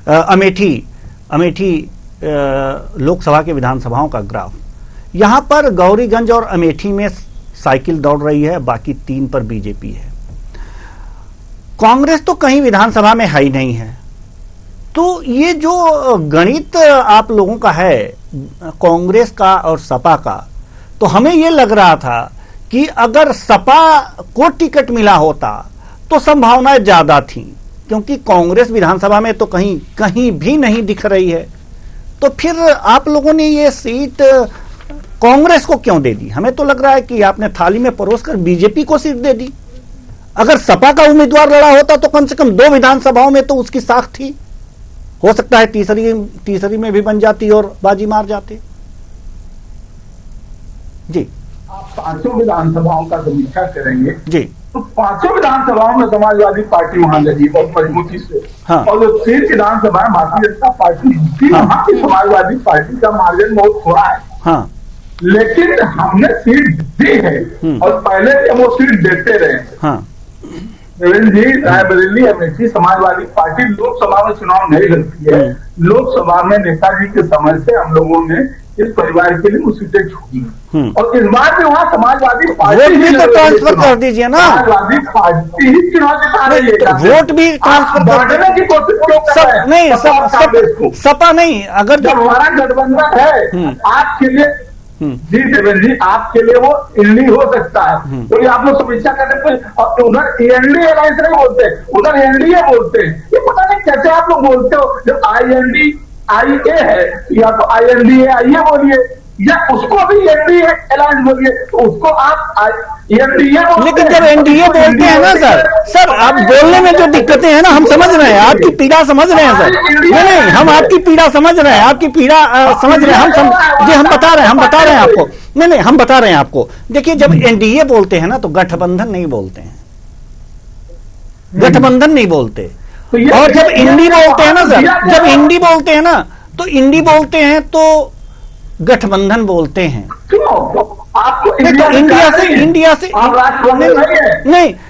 अमेठी लोकसभा के विधानसभाओं का ग्राफ, यहां पर गौरीगंज और अमेठी में साइकिल दौड़ रही है, बाकी 3 पर बीजेपी है। कांग्रेस तो कहीं विधानसभा में है ही नहीं है। तो ये जो गणित आप लोगों का है कांग्रेस का और सपा का, तो हमें ये लग रहा था कि अगर सपा को टिकट मिला होता तो संभावनाएं ज्यादा थी, क्योंकि कांग्रेस विधानसभा में तो कहीं भी नहीं दिख रही है। तो फिर आप लोगों ने ये सीट कांग्रेस को क्यों दे दी? हमें तो लग रहा है कि आपने थाली में परोसकर बीजेपी को सीट दे दी। अगर सपा का उम्मीदवार लड़ा होता तो कम से कम 2 विधानसभाओं में तो उसकी साख थी, हो सकता है तीसरी में भी बन जाती और बाजी मार जाते। जी, आप 5 विधानसभाओं का समीक्षा करेंगे जी, तो 5 विधानसभाओं में समाजवादी पार्टी वहां लगी बहुत मजबूती से। हाँ। और जो 3 विधानसभा भारतीय जनता पार्टी जीती, वहां की समाजवादी पार्टी का मार्जिन बहुत थोड़ा है। हाँ, लेकिन हमने सीट दी है और पहले से वो सीट देते रहे। हाँ, देवेंद्र जी, रायबरेली अमेठी समाजवादी पार्टी लोकसभा में चुनाव नहीं लड़ती है। लोकसभा में नेताजी के समय से हम लोगों ने इस परिवार के लिए वो सीटें छोड़ी, और इस बार भी वहाँ समाजवादी पार्टी वोट भी तो ट्रांसफर कर दीजिए ना। समाजवादी पार्टी ही चुनाव जिता रही है, वोट भी ट्रांसफर बांटने की कोशिश लोग कर रहे हैं। नहीं, सपा नहीं, अगर जब हमारा गठबंधन है आपके लिए, जी देवेंद्र जी, आपके लिए वो इंडी हो सकता है। तो ये आप लोग समीक्षा करते हैं, उधर एनडी अलायंस नहीं बोलते, उधर एनडीए बोलते हैं। ये पता नहीं कैसे आप लोग बोलते हो। जब INDIA है या तो INDA आइए बोलिए, या उसको भी एनडीए अलायंस बोलिए, तो उसको आप एनडीए बोलते। लेकिन जब एनडीए बोलते हैं ना सर आप बोलने में जो दिक्कतें हैं ना, हम समझ रहे हैं, आपकी पीड़ा समझ रहे हैं सर। नहीं, हम आपकी पीड़ा समझ रहे हैं, आपकी पीड़ा समझ रहे हैं हम बता रहे हैं आपको। नहीं, हम बता रहे हैं आपको। देखिए, जब एनडीए बोलते हैं ना तो गठबंधन नहीं बोलते हैं, गठबंधन नहीं बोलते। और जब इंडी बोलते हैं ना सर, जब इंडी बोलते हैं ना तो इंडी बोलते हैं तो गठबंधन बोलते हैं। आपको इंडिया से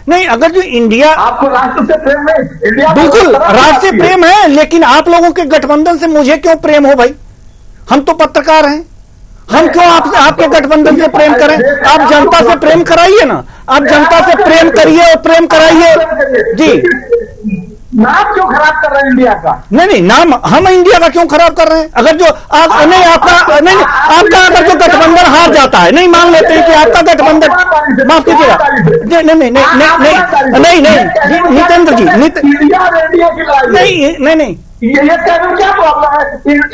नहीं, अगर जो इंडिया, आपको राष्ट्र से प्रेम है, इंडिया बिल्कुल राष्ट्र से प्रेम है, लेकिन आप लोगों के गठबंधन से मुझे क्यों प्रेम हो भाई? हम तो पत्रकार हैं, हम क्यों आपके गठबंधन से प्रेम करें? आप जनता से प्रेम कराइए ना, आप जनता से प्रेम करिए और प्रेम कराइए। जी, नाम क्यों खराब कर रहे हैं इंडिया का? नहीं, नाम हम इंडिया का क्यों खराब कर रहे हैं? अगर जो आपका अगर जो गठबंधन हार जाता है, नहीं मान लेते हैं कि आपका गठबंधन, माफ कीजिएगा, नहीं, नितेंद्र जी, नहीं, ये क्या प्रॉब्लम है?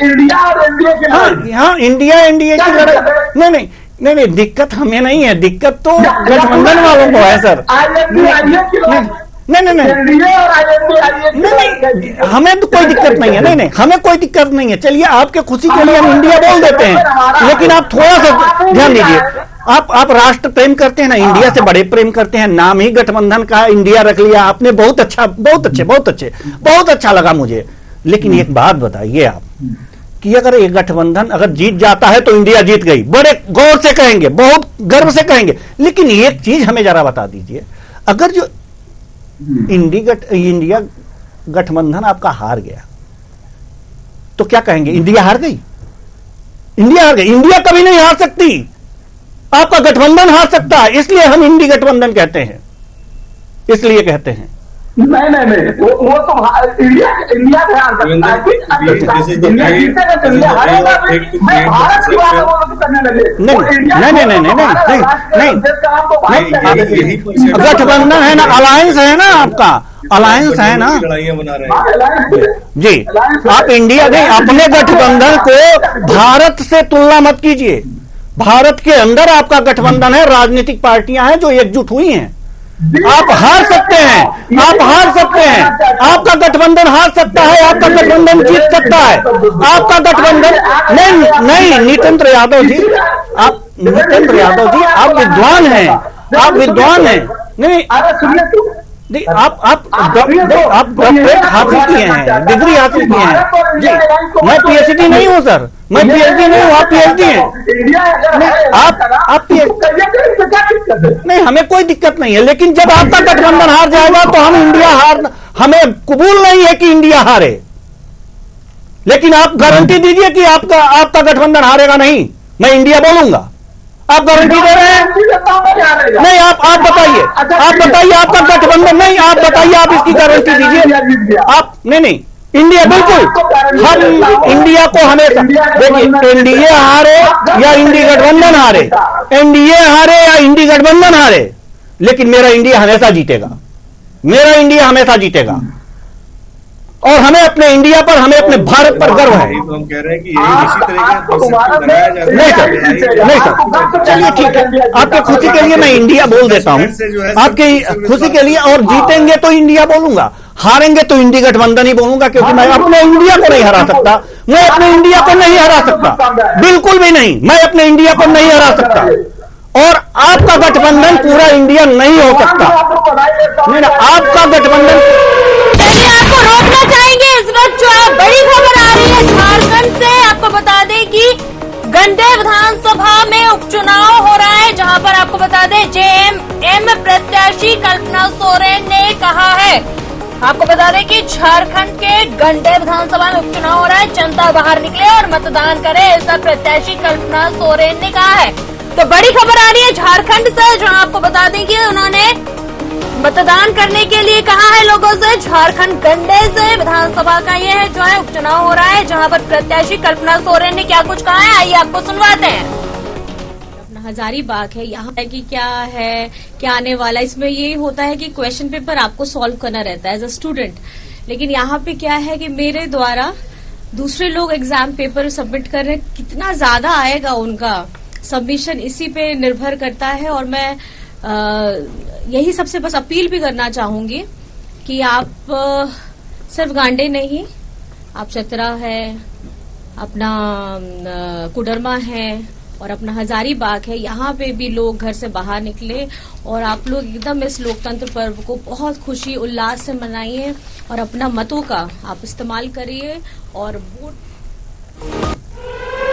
इंडिया और एनडीए की लड़ाई। हाँ, इंडिया एनडीए की लड़ाई। नहीं, दिक्कत हमें नहीं है, दिक्कत तो गठबंधन वालों को है सर। नहीं, हमें तो कोई दिक्कत नहीं है। नहीं, हमें कोई दिक्कत नहीं है। चलिए, आपके खुशी के लिए हम इंडिया बोल देते हैं, लेकिन आप थोड़ा सा ध्यान दीजिए। आप राष्ट्र प्रेम करते हैं ना, इंडिया से बड़े प्रेम करते हैं, नाम ही गठबंधन का इंडिया रख लिया आपने। बहुत अच्छा लगा मुझे। लेकिन एक बात बताइए आप कि अगर एक गठबंधन अगर जीत जाता है तो इंडिया जीत गई, बड़े गौर से कहेंगे, बहुत गर्व से कहेंगे। लेकिन एक चीज हमें जरा बता दीजिए, अगर जो इंडिया गठबंधन आपका हार गया तो क्या कहेंगे? इंडिया हार गई, इंडिया हार गई। इंडिया कभी नहीं हार सकती, आपका गठबंधन हार सकता है, इसलिए हम इंडी गठबंधन कहते हैं, इसलिए कहते हैं। नहीं, वो तो इंडिया हार सकता है, इंडिया जीतेगा तो इंडिया हारेगा भी। मैं भारत की बात करने लगे, नहीं, गठबंधन है ना, अलायंस है ना, आपका अलायंस है ना, लड़ाइयां बना रहे हैं जी। आप इंडिया नहीं, अपने गठबंधन को भारत से तुलना मत कीजिए। भारत के अंदर आपका गठबंधन है, राजनीतिक पार्टियां हैं जो एकजुट हुई हैं। आप हार सकते हैं, आपका गठबंधन हार सकता है, आपका गठबंधन जीत सकता है, आपका गठबंधन नहीं। नितेंद्र यादव जी, आप विद्वान हैं, नहीं, अरे सुनिए, आप डॉक्टरेट हासिल किए हैं, डिग्री हासिल किए हैं जी। मैं पीएचडी नहीं हूं सर, मैं पीएचडी नहीं हूं, आप पीएचडी हैं। आप नहीं, हमें कोई दिक्कत नहीं है, लेकिन जब आपका गठबंधन हार जाएगा तो हम हमें कबूल नहीं है कि इंडिया हारे, लेकिन आप गारंटी दीजिए कि आपका गठबंधन हारेगा नहीं। मैं इंडिया बोलूंगा, आप गारंटी दे रहे हैं? नहीं, आप बताइए, आपका गठबंधन नहीं, आप बताइए, आप इसकी गारंटी दीजिए। आप नहीं, इंडिया बिल्कुल, हम इंडिया को हमेशा देखिए, एनडीए हारे या इंडी गठबंधन हारे, एनडीए हारे या इंडी गठबंधन हारे, लेकिन मेरा इंडिया हमेशा जीतेगा, मेरा इंडिया हमेशा जीतेगा। और हमें अपने इंडिया पर, हमें अपने भारत पर गर्व है। तो हम कह रहे हैं कि यही इसी तरह नहीं सर, चलिए ठीक है, आपके खुशी के लिए मैं इंडिया बोल देता हूं, आपकी खुशी के लिए। और जीतेंगे तो इंडिया बोलूंगा, हारेंगे तो इंडी गठबंधन ही बोलूंगा, क्योंकि मैं अपने इंडिया को नहीं हरा सकता, मैं अपने इंडिया को नहीं हरा सकता, बिल्कुल भी नहीं, मैं अपने इंडिया को नहीं हरा सकता। और आपका गठबंधन पूरा इंडिया नहीं हो सकता, नहीं, आपका गठबंधन। आपको रोकना चाहेंगे इस वक्त जो है बड़ी खबर आ रही है झारखंड से। आपको बता दें कि गंडे विधानसभा में उपचुनाव हो रहा है, जहां पर आपको बता दें जेएमएम प्रत्याशी कल्पना सोरेन ने कहा है, आपको बता दें कि झारखंड के गंडे विधानसभा में उपचुनाव हो रहा है, जनता बाहर निकले और मतदान करे, ऐसा प्रत्याशी कल्पना सोरेन ने कहा है। तो बड़ी खबर आ रही है झारखंड से, जहां आपको बता दें कि उन्होंने मतदान करने के लिए कहा है लोगों से। झारखंड गंडे से विधानसभा का ये है जो है उपचुनाव हो रहा है, जहां पर प्रत्याशी कल्पना सोरेन ने क्या कुछ कहा है, आइए आपको सुनवाते हैं। अपना हजारीबाग है, यहाँ है कि क्या है, क्या आने वाला, इसमें ये होता है कि क्वेश्चन पेपर आपको सॉल्व करना रहता है एज अ स्टूडेंट, लेकिन यहाँ पे क्या है कि मेरे द्वारा दूसरे लोग एग्जाम पेपर सबमिट कर रहे हैं, कितना ज्यादा आएगा उनका सबमिशन इसी पे निर्भर करता है। और मैं यही सबसे बस अपील भी करना चाहूंगी कि आप सिर्फ गांडे नहीं, आप चतरा है, अपना कुडरमा है और अपना हजारीबाग है, यहाँ पे भी लोग घर से बाहर निकले और आप लोग एकदम इस लोकतंत्र पर्व को बहुत खुशी उल्लास से मनाइए और अपना मतों का आप इस्तेमाल करिए और वोट।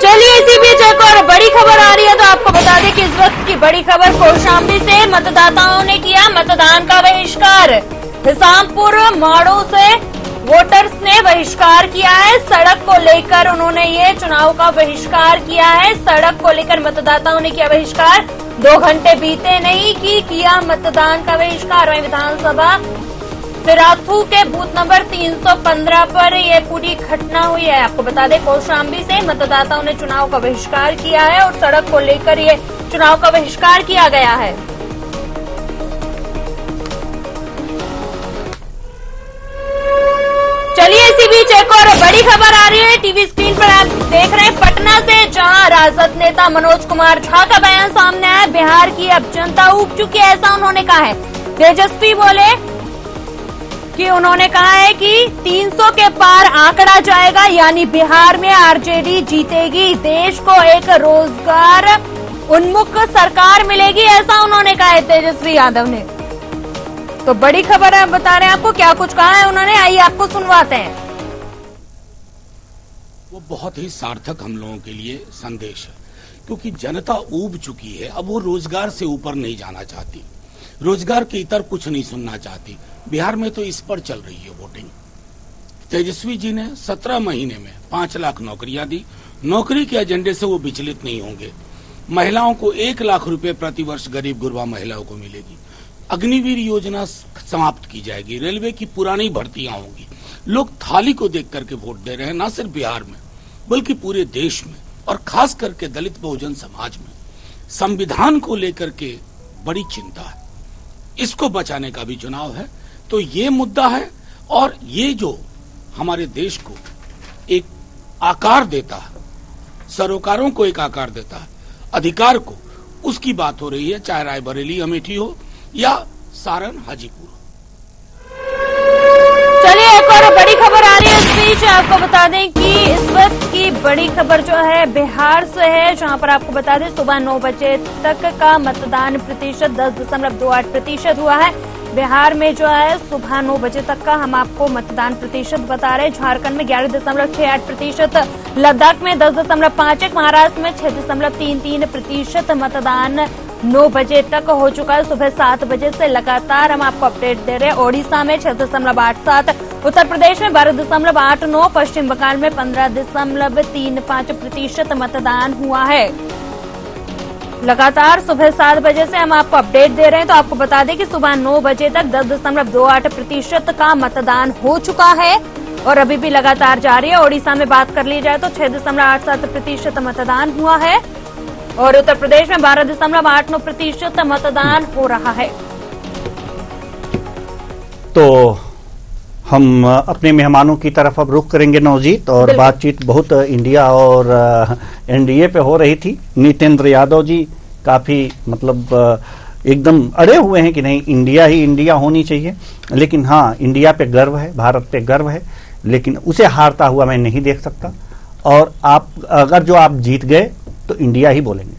चलिए इसी बीच एक और बड़ी खबर आ रही है, तो आपको बता दें कि इस वक्त की बड़ी खबर कौशाम्बी से मतदाताओं ने किया मतदान का बहिष्कार। हिसामपुर माड़ो से वोटर्स ने बहिष्कार किया है, सड़क को लेकर उन्होंने ये चुनाव का बहिष्कार किया है, सड़क को लेकर मतदाताओं ने किया बहिष्कार। 2 घंटे बीते नहीं कि किया मतदान का बहिष्कार। वहीं विधानसभा सिराथू के बूथ नंबर 315 पर यह पूरी घटना हुई है। आपको बता दें कौशाम्बी से मतदाताओं ने चुनाव का बहिष्कार किया है और सड़क को लेकर ये चुनाव का बहिष्कार किया गया है। चलिए इसी बीच एक और बड़ी खबर आ रही है, टीवी स्क्रीन पर आप देख रहे हैं पटना से, जहां राजद नेता मनोज कुमार झा का बयान सामने आया। बिहार की अब जनता ऊब चुकी है, ऐसा उन्होंने कहा है। तेजस्वी बोले कि उन्होंने कहा है कि 300 के पार आंकड़ा जाएगा, यानी बिहार में आरजेडी जीतेगी, देश को एक रोजगार उन्मुख सरकार मिलेगी, ऐसा उन्होंने कहा है तेजस्वी यादव ने। तो बड़ी खबर है, बता रहे हैं आपको क्या कुछ कहा है उन्होंने, आइए आपको सुनवाते हैं। वो बहुत ही सार्थक हम लोगों के लिए संदेश है, क्योंकि जनता ऊब चुकी है, अब वो रोजगार से ऊपर नहीं जाना चाहती, रोजगार के इतर कुछ नहीं सुनना चाहती। बिहार में तो इस पर चल रही है वोटिंग। तेजस्वी जी ने 17 महीने में 5 लाख नौकरियां दी, नौकरी के एजेंडे से वो विचलित नहीं होंगे। महिलाओं को 1 लाख रुपए प्रतिवर्ष गरीब गुरबा महिलाओं को मिलेगी। अग्निवीर योजना समाप्त की जाएगी, रेलवे की पुरानी भर्तियां होंगी। लोग थाली को देख करके वोट दे रहे हैं, न सिर्फ बिहार में बल्कि पूरे देश में, और खास करके दलित बहुजन समाज में। संविधान को लेकर के बड़ी चिंता है, इसको बचाने का भी चुनाव है। तो ये मुद्दा है, और ये जो हमारे देश को एक आकार देता है, सरोकारों को एक आकार देता है, अधिकार को, उसकी बात हो रही है, चाहे रायबरेली अमेठी हो या सारण हाजीपुर। चलिए एक और बड़ी खबर आ रही है इस बीच, आपको बता दें कि इस वक्त की बड़ी खबर जो है बिहार से है, जहां पर आपको बता दें सुबह 9 बजे तक का मतदान प्रतिशत 10.28% हुआ है। बिहार में जो है सुबह 9 बजे तक का हम आपको मतदान प्रतिशत बता रहे हैं। झारखंड में 11.68%, लद्दाख में 10.51%, महाराष्ट्र में 6.33% मतदान 9 बजे तक हो चुका है। सुबह 7 बजे से लगातार हम आपको अपडेट दे रहे हैं। ओडिशा में 6.87%, उत्तर प्रदेश में 12.89%, पश्चिम बंगाल में 15.35% मतदान हुआ है। लगातार सुबह 7 बजे से हम आपको अपडेट दे रहे हैं, तो आपको बता दें कि सुबह 9 बजे तक 10.28% का मतदान हो चुका है और अभी भी लगातार जारी है। ओडिशा में बात कर ली जाए तो 6.87% मतदान हुआ है और उत्तर प्रदेश में 12.89% मतदान हो रहा है। तो हम अपने मेहमानों की तरफ अब रुख करेंगे नवजीत, और बातचीत बहुत इंडिया और एनडीए पे हो रही थी। नितेंद्र यादव जी काफी मतलब एकदम अड़े हुए हैं कि नहीं, इंडिया ही इंडिया होनी चाहिए, लेकिन हाँ इंडिया पे गर्व है, भारत पे गर्व है, लेकिन उसे हारता हुआ मैं नहीं देख सकता। और आप अगर जो आप जीत गए तो इंडिया ही बोलेंगे,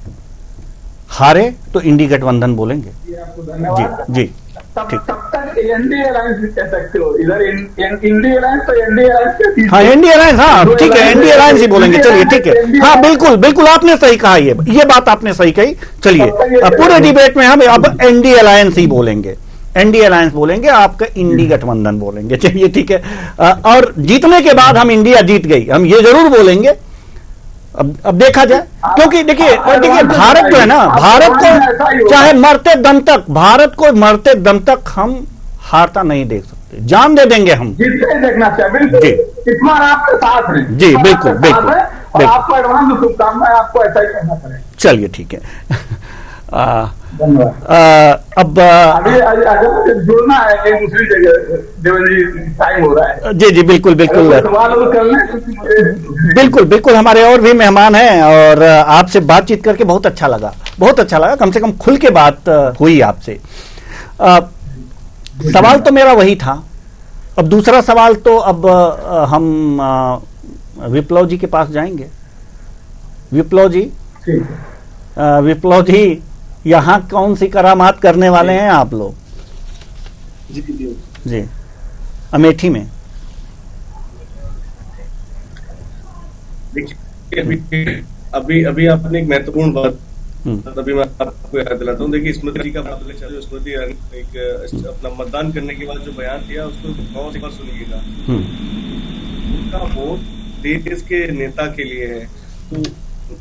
हारे तो इंडी गठबंधन बोलेंगे। जी जी तब तक एनडीए अलायंस भी कह सकते हो, इधर इंडी अलायंस तो एनडीए अलायंस, हाँ एनडीए अलायंस, हाँ ठीक है एनडीए अलायंस ही बोलेंगे। चलिए ठीक है, हाँ बिल्कुल बिल्कुल आपने सही कहा, ये बात आपने सही कही। चलिए पूरे डिबेट में हम अब एनडीए अलायंस ही बोलेंगे, एनडीए अलायंस बोलेंगे, आपका इंडी गठबंधन बोलेंगे। चलिए ठीक है, और जीतने के बाद हम इंडिया जीत गई हम ये जरूर बोलेंगे। अब देखा जाए, क्योंकि देखिए भारत जो है ना, भारत को चाहे मरते दम तक, भारत को मरते दम तक हम हारता नहीं देख सकते, जान दे देंगे हम। देखना चाहिए बिल्कुल जी, इतना आपके साथ है जी, बिल्कुल बिल्कुल, और आपको एडवांस शुभकामनाएं, आपको ऐसा ही करना पड़ेगा। चलिए ठीक है, अब जुड़ना है एक दूसरी जगह, देवेंद्र जी टाइम हो रहा है। जी जी बिल्कुल बिल्कुल बिल्कुल बिल्कुल, हमारे और भी मेहमान हैं और आपसे बातचीत करके बहुत अच्छा लगा, बहुत अच्छा लगा, कम से कम खुल के बात हुई आपसे। सवाल तो मेरा वही था, अब दूसरा सवाल तो अब हम विप्लव जी के पास जाएंगे। विप्लव जी यहाँ कौन सी करामात करने वाले हैं आप लोग? जी अमेठी में देखिए, अभी आपने एक महत्वपूर्ण बात, अभी मैं आपको याद दिलाता हूँ। देखिए स्मृति जी का स्मृति एक अपना मतदान करने के बाद जो बयान दिया उसको गौर से सुनिएगा। उनका वोट देश के नेता के लिए है, तो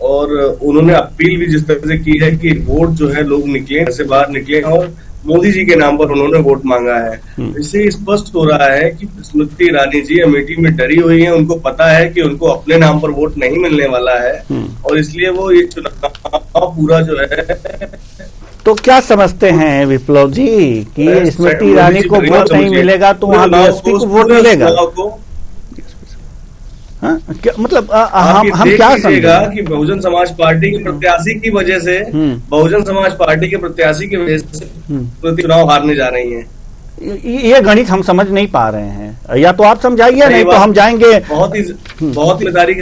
और उन्होंने अपील भी जिस तरह से की है कि वोट जो है लोग निकले, घर से बाहर निकले और मोदी जी के नाम पर उन्होंने वोट मांगा है। इससे स्पष्ट हो रहा है कि स्मृति ईरानी जी अमेठी में डरी हुई हैं, उनको पता है कि उनको अपने नाम पर वोट नहीं मिलने वाला है और इसलिए वो ये चुनाव पूरा जो है। तो क्या समझते हैं विप्लव जी कि स्मृति ईरानी को वोट नहीं मिलेगा तो वहां बीएसपी को वोट मिलेगा? हाँ? क्या मतलब हम क्या समझेगा कि बहुजन समाज पार्टी के प्रत्याशी की वजह से, बहुजन समाज पार्टी के प्रत्याशी की वजह से चुनाव हारने जा रही हैं। ये गणित हम समझ नहीं पा रहे हैं, या तो आप समझाइए, नहीं तो हम जाएंगे। बहुत ही जिम्मेदारी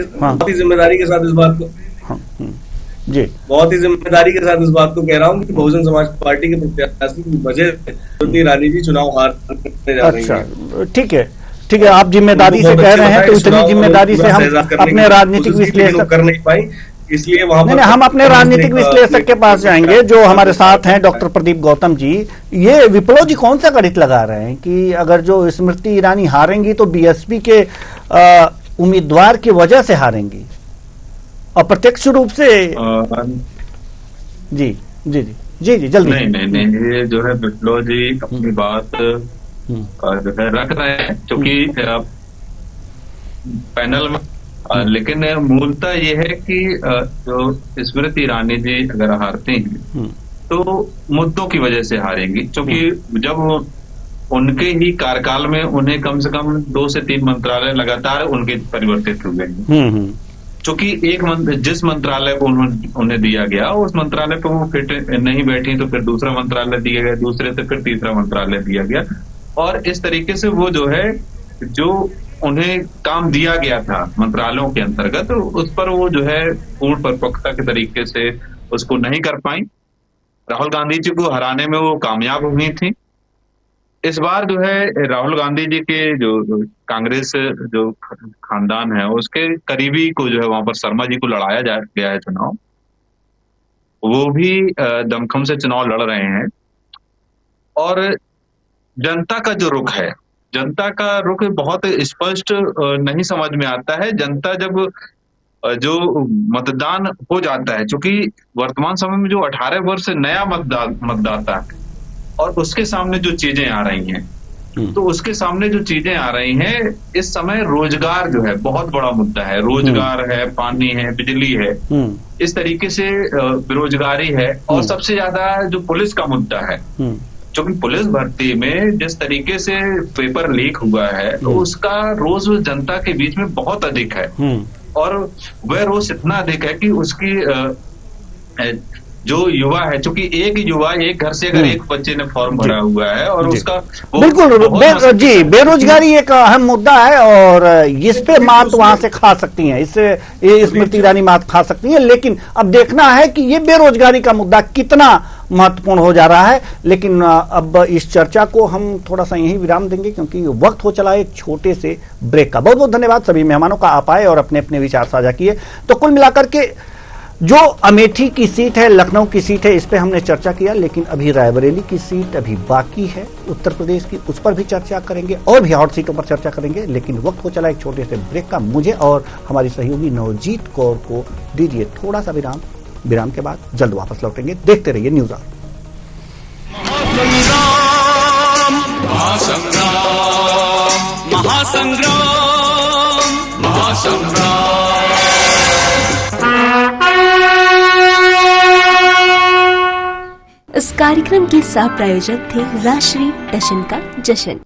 के साथ इस बात को जी, बहुत ही जिम्मेदारी के साथ इस बात को कह रहा हूँ कि बहुजन समाज पार्टी के प्रत्याशी की वजह से स्मृति ईरानी जी चुनाव हारने जा रही हैं। अच्छा ठीक है, ठीक है, आप जिम्मेदारी से कह रहे हैं तो इतनी जिम्मेदारी से हम अपने राजनीतिक विश्लेषक कर नहीं पाई, इसलिए वहां पर हम अपने राजनीतिक विश्लेषक के पास जाएंगे जो हमारे साथ हैं, डॉक्टर प्रदीप गौतम जी। ये विप्लव जी कौन सा गणित लगा रहे हैं कि अगर जो स्मृति ईरानी हारेंगी तो बीएसपी के उम्मीदवार की वजह से हारेंगी, अप्रत्यक्ष रूप से? जी जी जी जी जी जल्दी। नहीं, ये जो है विप्लव जी अपनी बात जो है रख रहे हैं, क्योंकि पैनल में, लेकिन मूलतः ये है कि जो स्मृति ईरानी जी अगर हारते हैं तो मुद्दों की वजह से हारेंगी, क्योंकि जब उनके ही कार्यकाल में उन्हें कम से कम 2 से 3 मंत्रालय लगातार उनके परिवर्तित हुए हैं, क्योंकि जिस मंत्रालय को उन्हें दिया गया उस मंत्रालय पे वो फिट नहीं बैठी तो फिर दूसरा मंत्रालय दिया गया, दूसरे से फिर तीसरा मंत्रालय दिया गया, और इस तरीके से वो जो है जो उन्हें काम दिया गया था मंत्रालयों के अंतर्गत उस पर वो जो है पूर्ण परिपक्वता के तरीके से उसको नहीं कर पाई। राहुल गांधी जी को हराने में वो कामयाब हुई थी, इस बार जो है राहुल गांधी जी के जो कांग्रेस जो खानदान है उसके करीबी को जो है वहां पर शर्मा जी को लड़ाया गया है चुनाव। वो भी दमखम से चुनाव लड़ रहे हैं और जनता का जो रुख है, जनता का रुख बहुत स्पष्ट नहीं समझ में आता है। जनता जब जो मतदान हो जाता है, क्योंकि वर्तमान समय में जो 18 वर्ष से नया मतदाता है और उसके सामने जो चीजें आ रही हैं, तो उसके सामने जो चीजें आ रही हैं इस समय रोजगार जो है बहुत बड़ा मुद्दा है। रोजगार है, पानी है, बिजली है, इस तरीके से बेरोजगारी है और सबसे ज्यादा जो पुलिस का मुद्दा है, क्योंकि पुलिस भर्ती में जिस तरीके से पेपर लीक हुआ है तो उसका रोज जनता के बीच में बहुत अधिक है और वह रोज इतना अधिक है कि उसकी जो युवा है, चूंकि एक युवा एक घर से अगर एक बच्चे ने फॉर्म भरा हुआ है और उसका बिल्कुल जी, बेरोजगारी एक अहम मुद्दा है और इस पे मात वहां से खा सकती हैं, इससे स्मृति ईरानी मात खा सकती हैं। लेकिन अब देखना है कि ये बेरोजगारी का मुद्दा कितना महत्वपूर्ण हो जा रहा है। लेकिन अब इस चर्चा को हम थोड़ा सा यही विराम देंगे क्योंकि वक्त हो चला है एक छोटे से ब्रेक का। बहुत बहुत धन्यवाद सभी मेहमानों का, आप आए और अपने अपने विचार साझा किए। तो कुल मिलाकर के जो अमेठी की सीट है, लखनऊ की सीट है, इस पे हमने चर्चा किया, लेकिन अभी रायबरेली की सीट अभी बाकी है उत्तर प्रदेश की, उस पर भी चर्चा करेंगे और भी हॉट सीटों पर चर्चा करेंगे। लेकिन वक्त हो चला एक छोटे से ब्रेक का। मुझे और हमारी सहयोगी नवजीत कौर को दीजिए थोड़ा सा विराम। विराम के बाद जल्द वापस लौटेंगे। देखते रहिए न्यूज़ आवर। इस कार्यक्रम के सह प्रायोजक थे राष्ट्रीय टशन का जश्न।